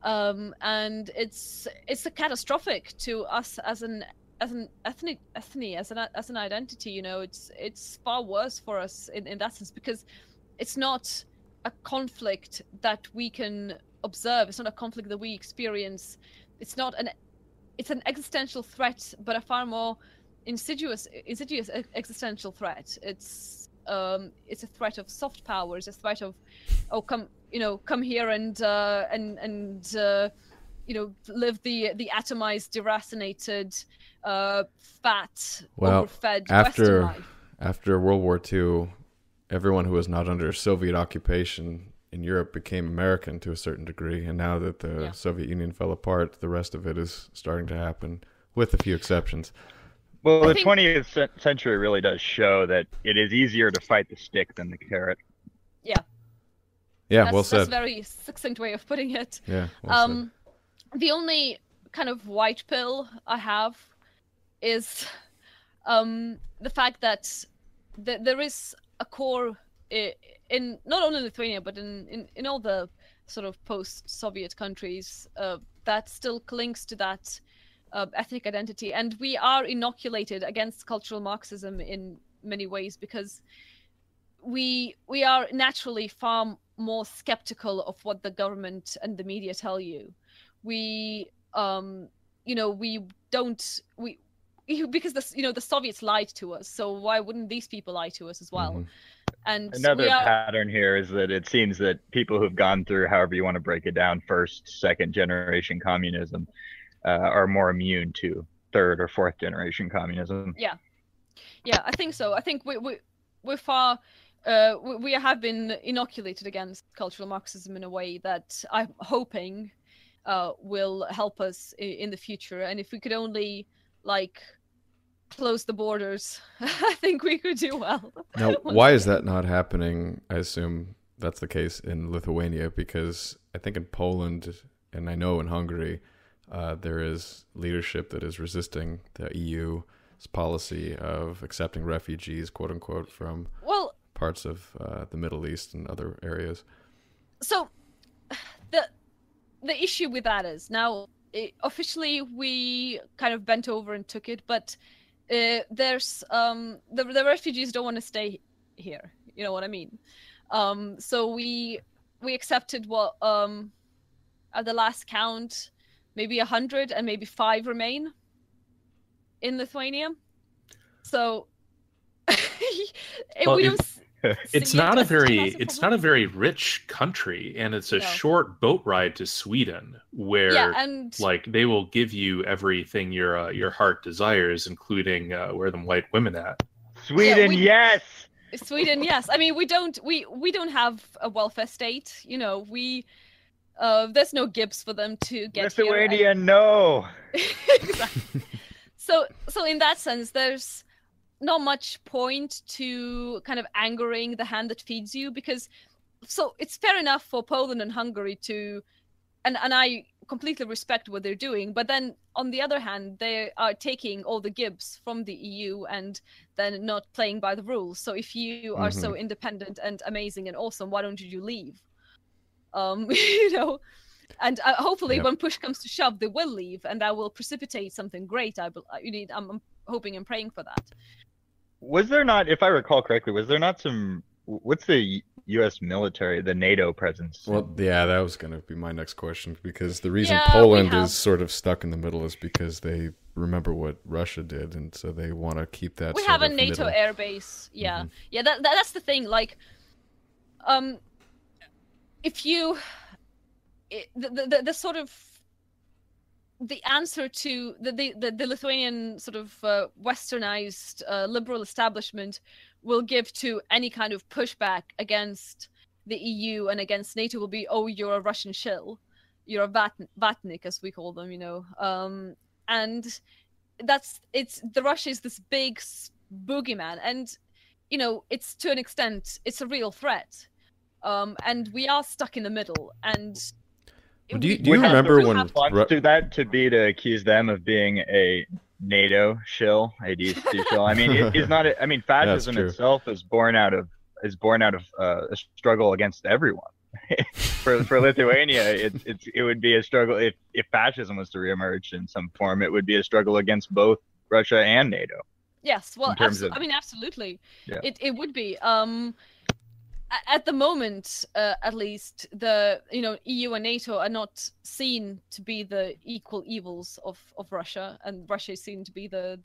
and it's a catastrophic to us as an ethnicity, as an identity. It's far worse for us in that sense, because it's not a conflict that we can observe. It's not a conflict that we experience. It's an existential threat, but a far more insidious existential threat. It's a threat of soft power. It's a threat of, come here and live the atomized, deracinated, fat, overfed Western life. After World War II, everyone who was not under Soviet occupation in Europe became American to a certain degree, and now that the Soviet Union fell apart, the rest of it is starting to happen, with a few exceptions. Well, the 20th century really does show that it is easier to fight the stick than the carrot. Yeah. Yeah, well said. That's a very succinct way of putting it. Yeah, well said. The only kind of white pill I have is the fact that there is a core in not only Lithuania, but in all the sort of post-Soviet countries that still clings to that ethnic identity, and we are inoculated against cultural Marxism in many ways, because we are naturally far more skeptical of what the government and the media tell you. We because the Soviets lied to us, so why wouldn't these people lie to us as well? Mm-hmm. And another pattern here is that it seems that people who've gone through, however you want to break it down, first, second generation communism, are more immune to third or fourth generation communism. Yeah, I think so. I think we're far. We have been inoculated against cultural Marxism in a way that I'm hoping will help us in the future. And if we could only close the borders, I think we could do well. Now, why is that not happening? I assume that's the case in Lithuania, because I think in Poland, and I know in Hungary, there is leadership that is resisting the EU's policy of accepting refugees, quote unquote, from parts of the Middle East and other areas. So the issue with that is, now officially we kind of bent over and took it, but there's the refugees don't want to stay here. You know what I mean? So we accepted what at the last count, maybe 100, and maybe 5 remain in Lithuania. So it's not a very rich country, and it's a short boat ride to Sweden, where they will give you everything your heart desires, including where them white women at. Sweden, yes. Sweden, yes. I mean, we don't have a welfare state. There's no Gibbs for them to get Lithuania, here. no. Exactly. So in that sense, there's not much point to kind of angering the hand that feeds you, because it's fair enough for Poland and Hungary to, and I completely respect what they're doing, but then on the other hand, they are taking all the Gibbs from the EU and then not playing by the rules. So if you are so independent and amazing and awesome, why don't you leave? And hopefully when push comes to shove, they will leave, and that will precipitate something great. I'm hoping and praying for that. Was there not, if I recall correctly, what's the U.S. military, the NATO presence? Well, yeah, that was going to be my next question, because the reason Poland is sort of stuck in the middle is because they remember what Russia did, and so they want to keep that. We have a NATO air base. Yeah, that's the thing. If you, the sort of the answer to the Lithuanian sort of westernized liberal establishment will give to any kind of pushback against the EU and against NATO will be, oh, you're a Russian shill, you're a vatnik, as we call them, and the Russia is this big boogeyman, and it's to an extent it's a real threat, and we are stuck in the middle. And do you remember when to be to accuse them of being a NATO shill, a DC shill? I mean, it's not. I mean, fascism itself is born out of a struggle against everyone. for Lithuania, it would be a struggle if fascism was to reemerge in some form. It would be a struggle against both Russia and NATO. Yes, well, absolutely. Yeah. It would be. At the moment, at least, the EU and NATO are not seen to be the equal evils of Russia, and Russia is seen to be the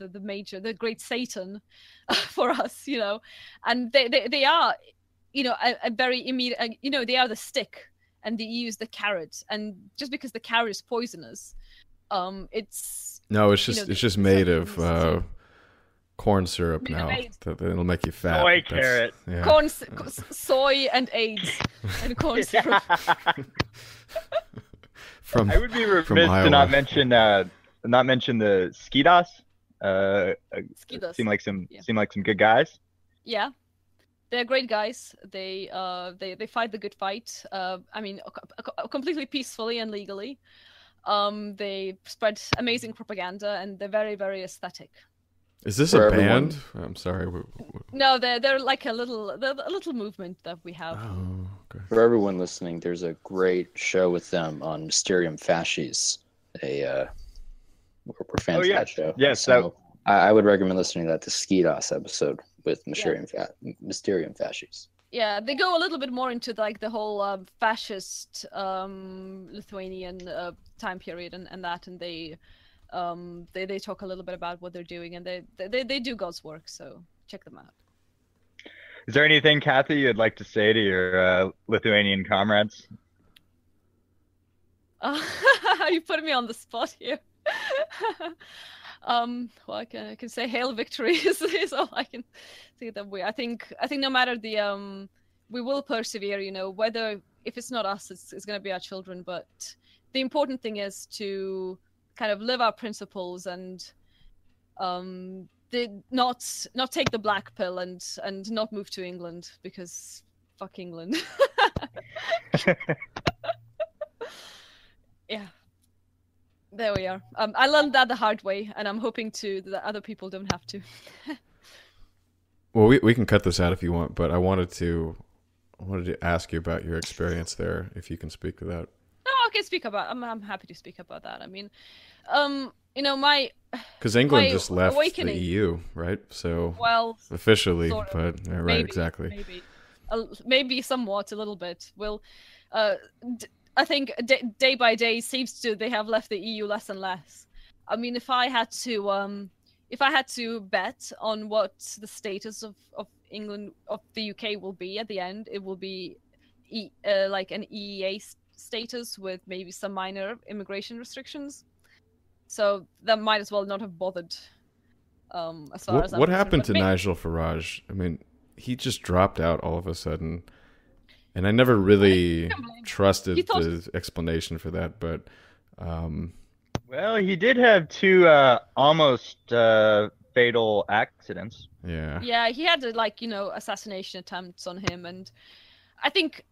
great Satan for us, and they are, a very immediate, they are the stick, and the EU is the carrot, and just because the carrot is poisonous, it's just made of corn syrup now. It'll make you fat. Soy carrot. Yeah. Soy and AIDS and corn syrup. I would be remiss to not mention the Skidas. Skidas seem like some good guys. Yeah, they're great guys. They fight the good fight. Completely peacefully and legally. They spread amazing propaganda, and they're very, very aesthetic. Is this a band? I'm sorry. No, they're like a little movement that we have. Oh, okay. For everyone listening, there's a great show with them on Mysterium Fasces. We're fans of that show. Yes, so I would recommend listening to that, the Skidos episode with Mysterium Fasces. Yeah, they go a little bit more into like the whole fascist Lithuanian time period and that, and they talk a little bit about what they're doing, and they do God's work, so check them out. Is there anything, Kathy, you'd like to say to your Lithuanian comrades? You put me on the spot here. Well, I can say hail victory is all I can say that way. I think no matter the we will persevere. Whether if it's not us, it's going to be our children. But the important thing is to kind of live our principles and not take the black pill and not move to England, because fuck England. Yeah, there we are. I learned that the hard way, and I'm hoping that other people don't have to. Well, we can cut this out if you want, but I wanted to ask you about your experience there, if you can speak to that. Oh, okay, speak about. I'm happy to speak about that. I mean, my because England just left the EU, right? So officially, sort of, but right, maybe, exactly. Maybe somewhat, a little bit. Well, I think day by day they have left the EU less and less. I mean, if I had to bet on what the status of England, of the UK will be at the end, it will be like an EEA status with maybe some minor immigration restrictions. So that might as well not have bothered. As far as what happened to Nigel Farage? I mean, he just dropped out all of a sudden, and I never really trusted the explanation for that. But well, he did have two almost fatal accidents. Yeah. Yeah, he had assassination attempts on him, and I think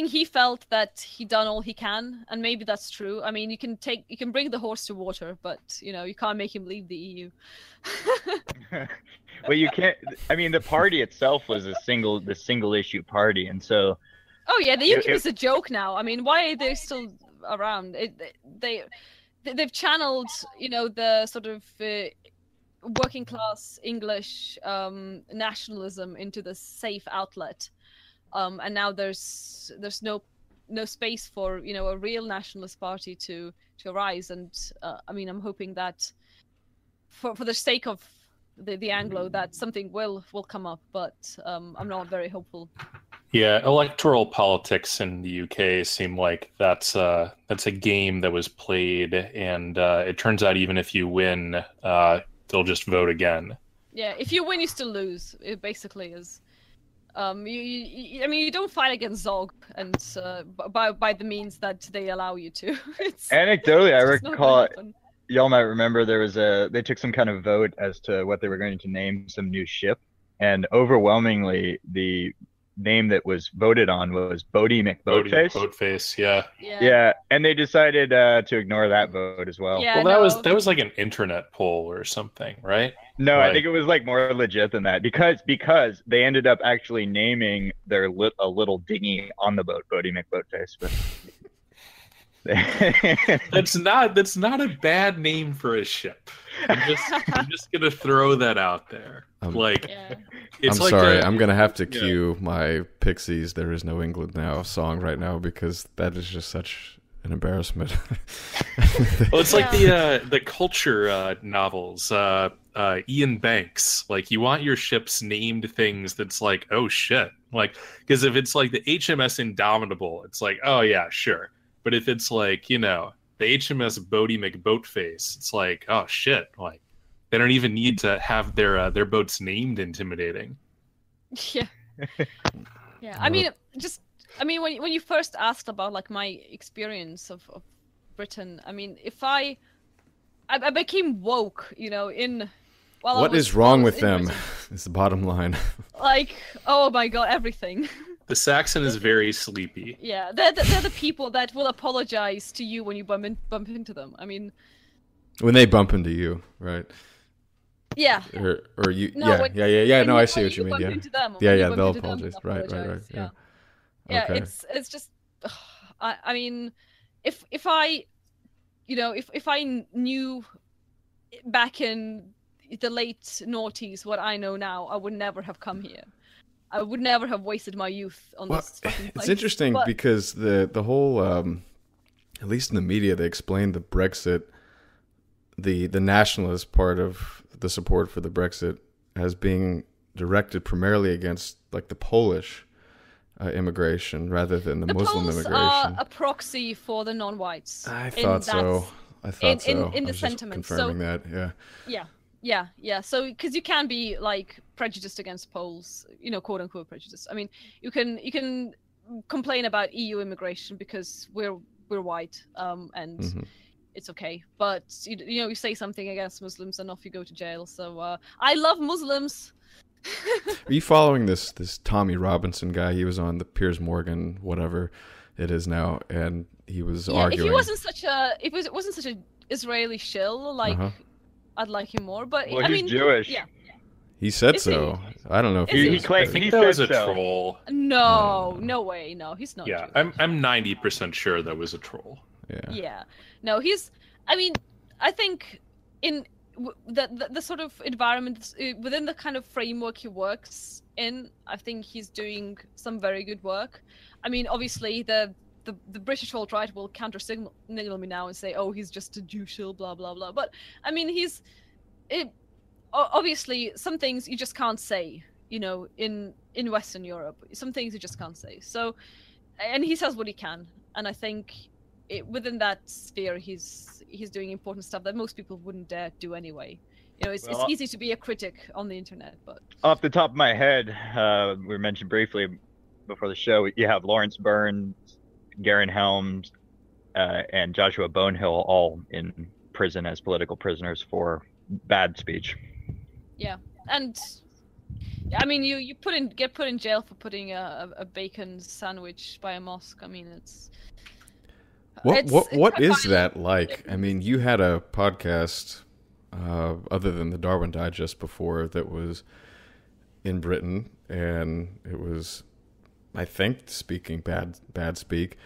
he felt that he'd done all he can, and maybe that's true. I mean, you can bring the horse to water, but you can't make him leave the EU. Well, you can't. I mean, the party itself was the single issue party, and so. Oh yeah, the UKIP is a joke now. I mean, why are they still around? They've channeled, the sort of working class English nationalism into the safe outlet. And now there's no space for a real nationalist party to arise, and I mean, I'm hoping that for the sake of the Anglo that something will come up, but I'm not very hopeful. Yeah, electoral politics in the UK seem like that's a game that was played, and it turns out even if you win, they'll just vote again. Yeah, if you win, you still lose. It basically is. I mean, you don't fight against Zog, and by the means that they allow you to. Anecdotally, I recall, y'all might remember they took some kind of vote as to what they were going to name some new ship, and overwhelmingly the name that was voted on was Bodie McBoatface. Boatface, yeah. Yeah, and they decided to ignore that vote as well. Yeah, well, that was like an internet poll or something, right? No, I think it was like more legit than that because they ended up actually naming their a little dinghy on the boat Bodie McBoatface. But that's not a bad name for a ship. I'm just gonna throw that out there. I'm sorry. I'm gonna have to cue my Pixies "There Is No England Now" song right now because that is just such an embarrassment. Well, it's like the culture novels. Ian Banks, like you want your ships named things that's like, oh shit, like because if it's like the HMS Indomitable, it's like, oh yeah, sure. But if it's like, the HMS Bodie McBoatface, it's like, oh shit, like they don't even need to have their boats named intimidating. Yeah. Yeah. I mean, when you first asked about like my experience of Britain, I mean, if I became woke, what is wrong with them? Is the bottom line. Like, oh my god, everything. The Saxon is very sleepy. Yeah, they're the people that will apologize to you when you bump into them. I mean, when they bump into you, right? Yeah. Or you. No, yeah. No, I see what you mean. Yeah, they'll apologize. Apologize. Right. Yeah. Yeah, Okay. it's just. I mean, if I knew back in the late noughties what I know now, I would never have come here. I would never have wasted my youth on this fucking place. It's interesting because the whole, at least in the media, they explained the Brexit, the nationalist part of the support for the Brexit as being directed primarily against like the Polish immigration rather than the Muslim Poles immigration. Are a proxy for the non-whites. I thought so. In the sentiment. Confirming that, yeah. Yeah. So, because you can be like prejudiced against Poles, quote unquote prejudiced. I mean, you can complain about EU immigration because we're white, and it's okay. But you say something against Muslims and off you go to jail. So I love Muslims. Are you following this Tommy Robinson guy? He was on the Piers Morgan, whatever it is now, and he was arguing. If he wasn't such a Israeli shill, like. I'd like him more, but I mean, he's Jewish. Yeah. He said so. I don't know if he claimed. I think that was a troll. No way. No, he's not. Yeah, Jewish. I'm 90% sure that was a troll. Yeah. No, he's. I mean, I think in the sort of environment within the kind of framework he works in, I think he's doing some very good work. I mean, obviously the British alt-right will counter-signal me now and say, oh, he's just a Jew shill, blah, blah, blah. But, I mean, obviously, some things you just can't say, in Western Europe. Some things you just can't say. So, and he says what he can. And I think within that sphere, he's doing important stuff that most people wouldn't dare do anyway. It's easy to be a critic on the internet, but... Off the top of my head, we mentioned briefly before the show, you have Lawrence Burns, Garen Helms, and Joshua Bonehill all in prison as political prisoners for bad speech. Yeah, and I mean, you get put in jail for putting a bacon sandwich by a mosque. I mean, it's what is that like? I mean, you had a podcast other than the Darwin Digest before that was in Britain, and it was, I think, speaking bad speak.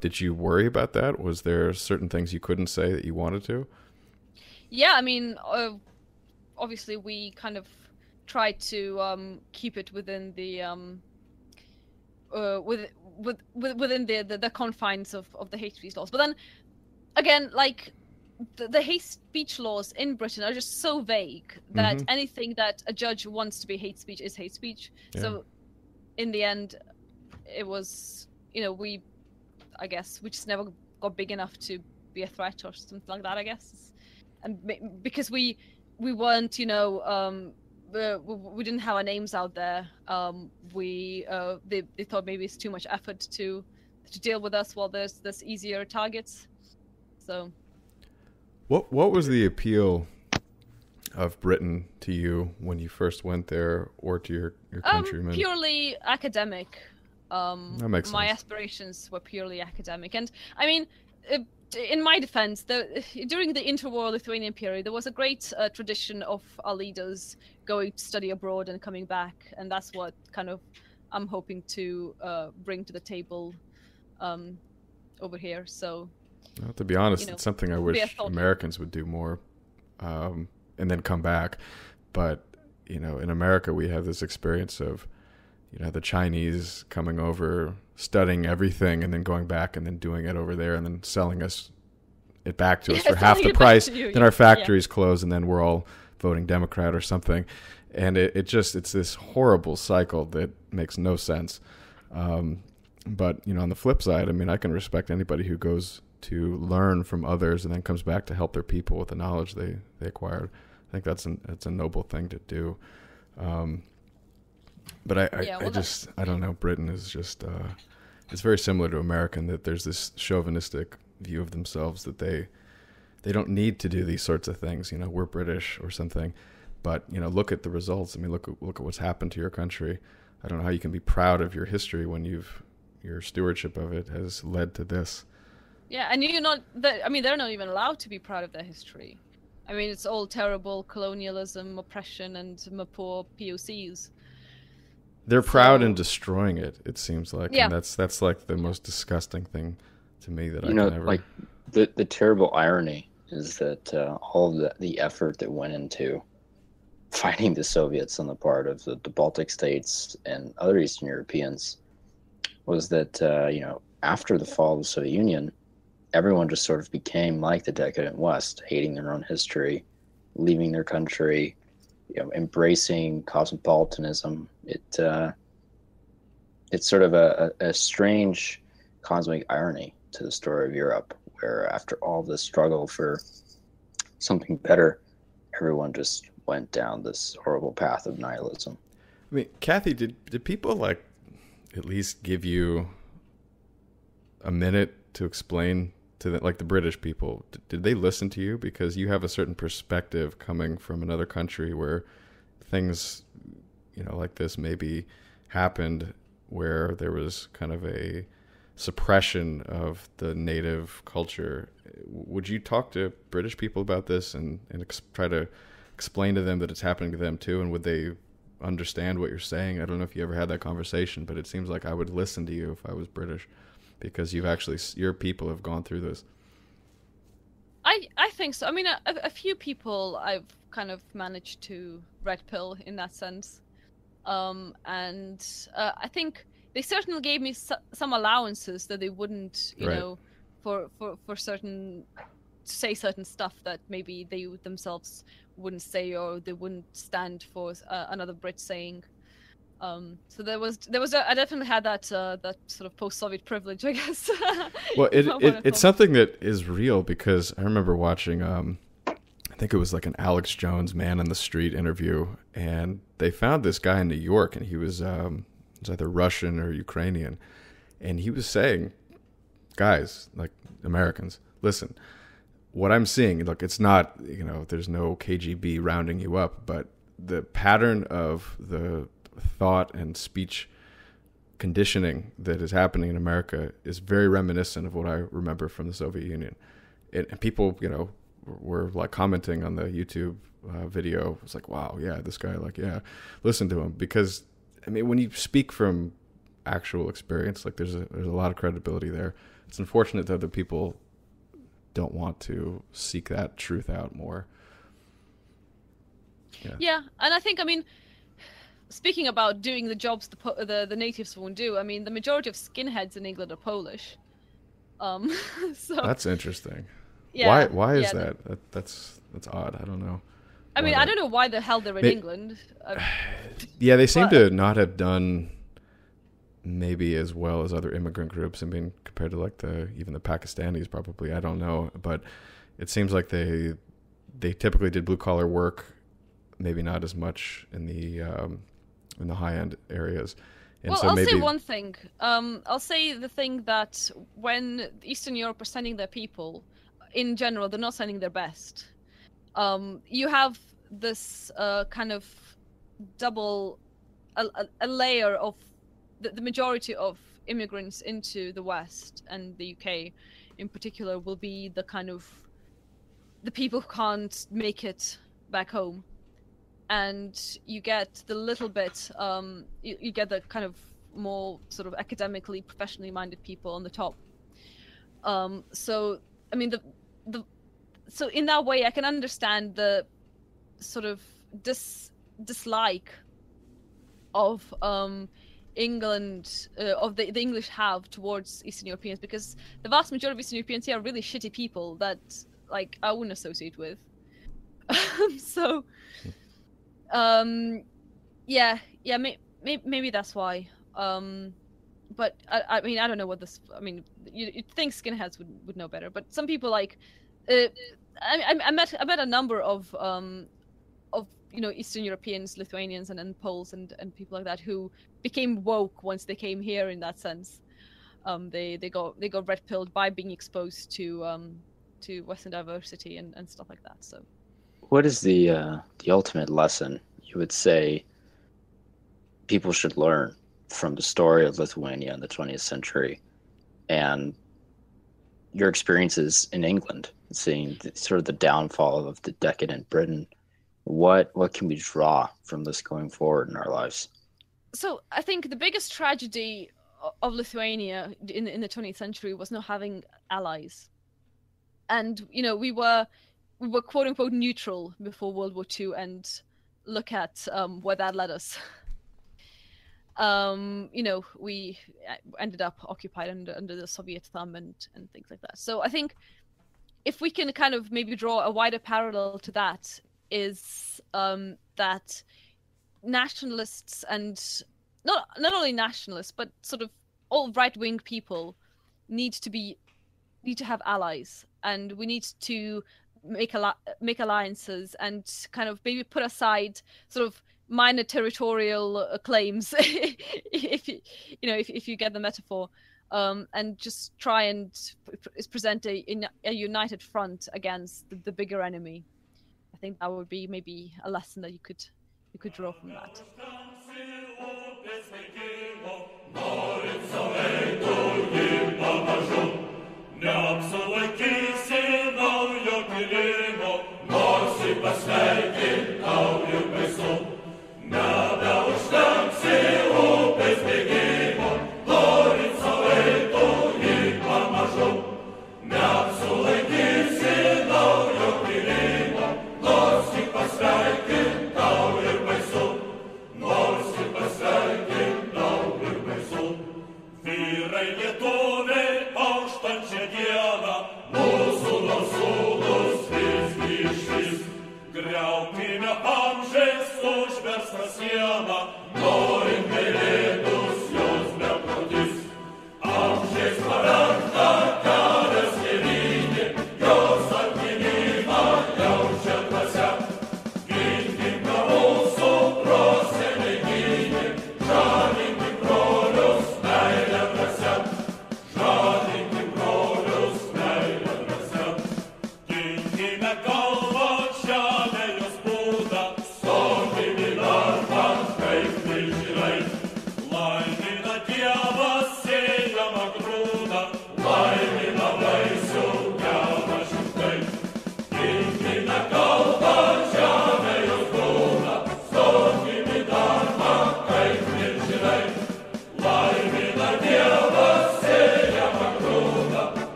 Did you worry about that? Was there certain things you couldn't say that you wanted to? Yeah, I mean, obviously we kind of try to keep it within the within the confines of the hate speech laws. But then again, like the hate speech laws in Britain are just so vague that anything that a judge wants to be hate speech is hate speech. Yeah. So in the end, it was, I guess we just never got big enough to be a threat or something like that, I guess. And because we weren't, we didn't have our names out there. They thought maybe it's too much effort to deal with us while there's easier targets. So, what was the appeal of Britain to you when you first went there, or to your countrymen? Purely academic. That makes sense. My aspirations were purely academic, and I mean, in my defense, during the interwar Lithuanian period, there was a great tradition of our leaders going to study abroad and coming back, and that's what kind of I'm hoping to bring to the table over here. So, well, to be honest, it's something I wish Americans would do more, and then come back. But in America, we have this experience of the Chinese coming over, studying everything, and then going back and then doing it over there, and then selling it back to us for half the price. Then our factories close, and then we're all voting Democrat or something. And it's this horrible cycle that makes no sense. But on the flip side, I mean, I can respect anybody who goes to learn from others and then comes back to help their people with the knowledge they acquired. I think that's a noble thing to do. But I don't know. Britain is just, it's very similar to America in that there's this chauvinistic view of themselves that they don't need to do these sorts of things. We're British or something, but look at the results. I mean, look at what's happened to your country. I don't know how you can be proud of your history when your stewardship of it has led to this. Yeah, and they're not even allowed to be proud of their history. I mean, it's all terrible colonialism, oppression, and poor POCs. They're proud in destroying it. It seems like, and that's like the most disgusting thing to me that I can ever. Like the terrible irony is that all of the effort that went into fighting the Soviets on the part of the Baltic states and other Eastern Europeans was that after the fall of the Soviet Union, everyone just sort of became like the decadent West, hating their own history, leaving their country, embracing cosmopolitanism. It's sort of a strange cosmic irony to the story of Europe, where after all this struggle for something better, everyone just went down this horrible path of nihilism. I mean, Kathy, did people at least give you a minute to explain to the British people? Did they listen to you? Because you have a certain perspective coming from another country where things, like this maybe happened, where there was kind of a suppression of the native culture. Would you talk to British people about this and try to explain to them that it's happening to them too? And would they understand what you're saying? I don't know if you ever had that conversation, but it seems like I would listen to you if I was British, because your people have gone through this. I think so. I mean, a few people I've kind of managed to red pill in that sense. And I think they certainly gave me some allowances that they wouldn't, for certain, say certain stuff that maybe they themselves wouldn't say, or they wouldn't stand for another Brit saying. So there was I definitely had that sort of post-Soviet privilege, I guess. Well, it's something that is real, because I remember watching I think it was like an Alex Jones Man on the Street interview, and they found this guy in New York, and he was either Russian or Ukrainian, and he was saying, guys, like Americans, listen, what I'm seeing, look, it's not, there's no KGB rounding you up, but the pattern of the thought and speech conditioning that is happening in America is very reminiscent of what I remember from the Soviet Union. And people, were like commenting on the YouTube video. It's like, wow, yeah, this guy, listen to him. Because, I mean, when you speak from actual experience, there's a lot of credibility there. It's unfortunate that other people don't want to seek that truth out more. Yeah, and I think, I mean, speaking about doing the jobs the natives won't do, I mean, the majority of skinheads in England are Polish. So that's interesting. Yeah, why is that? That's odd. I don't know. I mean, I don't know why the hell they're in England. Yeah, they seem to not have done maybe as well as other immigrant groups. I mean, compared to even the Pakistanis, probably. I don't know, but it seems like they typically did blue collar work. maybe not as much in the high end areas. And well, so I'll maybe... say one thing. I'll say the thing that when Eastern Europe are sending their people, in general, they're not sending their best. You have this kind of double, a layer of the majority of immigrants into the West, and the UK in particular will be the kind of the people who can't make it back home. And you get the little bit, you get the kind of more sort of academically, professionally minded people on the top. So, I mean, so in that way, I can understand the sort of dislike of England, of the English have towards Eastern Europeans, because the vast majority of Eastern Europeans here are really shitty people that, like, I wouldn't associate with. So... maybe that's why. But I mean, I don't know what this. I mean, you'd think skinheads would know better, but some people like. I met a number of Eastern Europeans, Lithuanians, and then Poles and people like that who became woke once they came here. In that sense, they got red pilled by being exposed to Western diversity and stuff like that. So. What is the ultimate lesson you would say people should learn from the story of Lithuania in the 20th century and your experiences in England, seeing sort of the downfall of the decadent Britain? What can we draw from this going forward in our lives? So I think the biggest tragedy of Lithuania in the 20th century was not having allies. And, we were quote unquote neutral before World War II, and look at where that led us. We ended up occupied under the Soviet thumb and things like that. So I think if we can kind of maybe draw a wider parallel to that, is that nationalists, and not only nationalists, but sort of all right-wing people need to have allies, and we need to make alliances and kind of maybe put aside sort of minor territorial claims, if you get the metaphor, and just try and present a united front against the bigger enemy. I think that would be maybe a lesson that you could draw from that.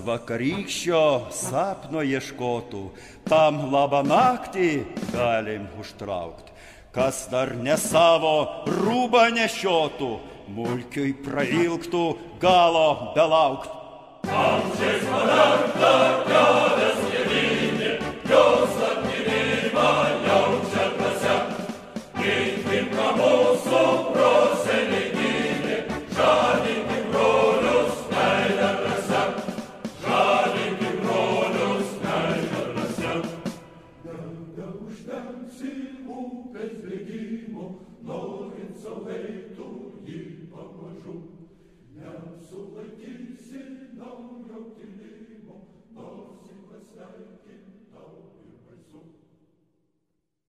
Vakarykščio sapno ieškotų, tam labą naktį galim užtraukt. Kas dar ne savo rūbą nešiotų, mulkiui prailgtų galo belaukt. Amžiais padangta kelias tėvynė, jos atgyvenimą jaučia dvasia. Ginkim, ką mūsų proseneliai gynė, žadinkim brolius meilę. tamsi upės bėgimo, norint savaitų jį pamažu. Nesulaikysi naujo kilimo, nors į pasveikin tau ir baisu.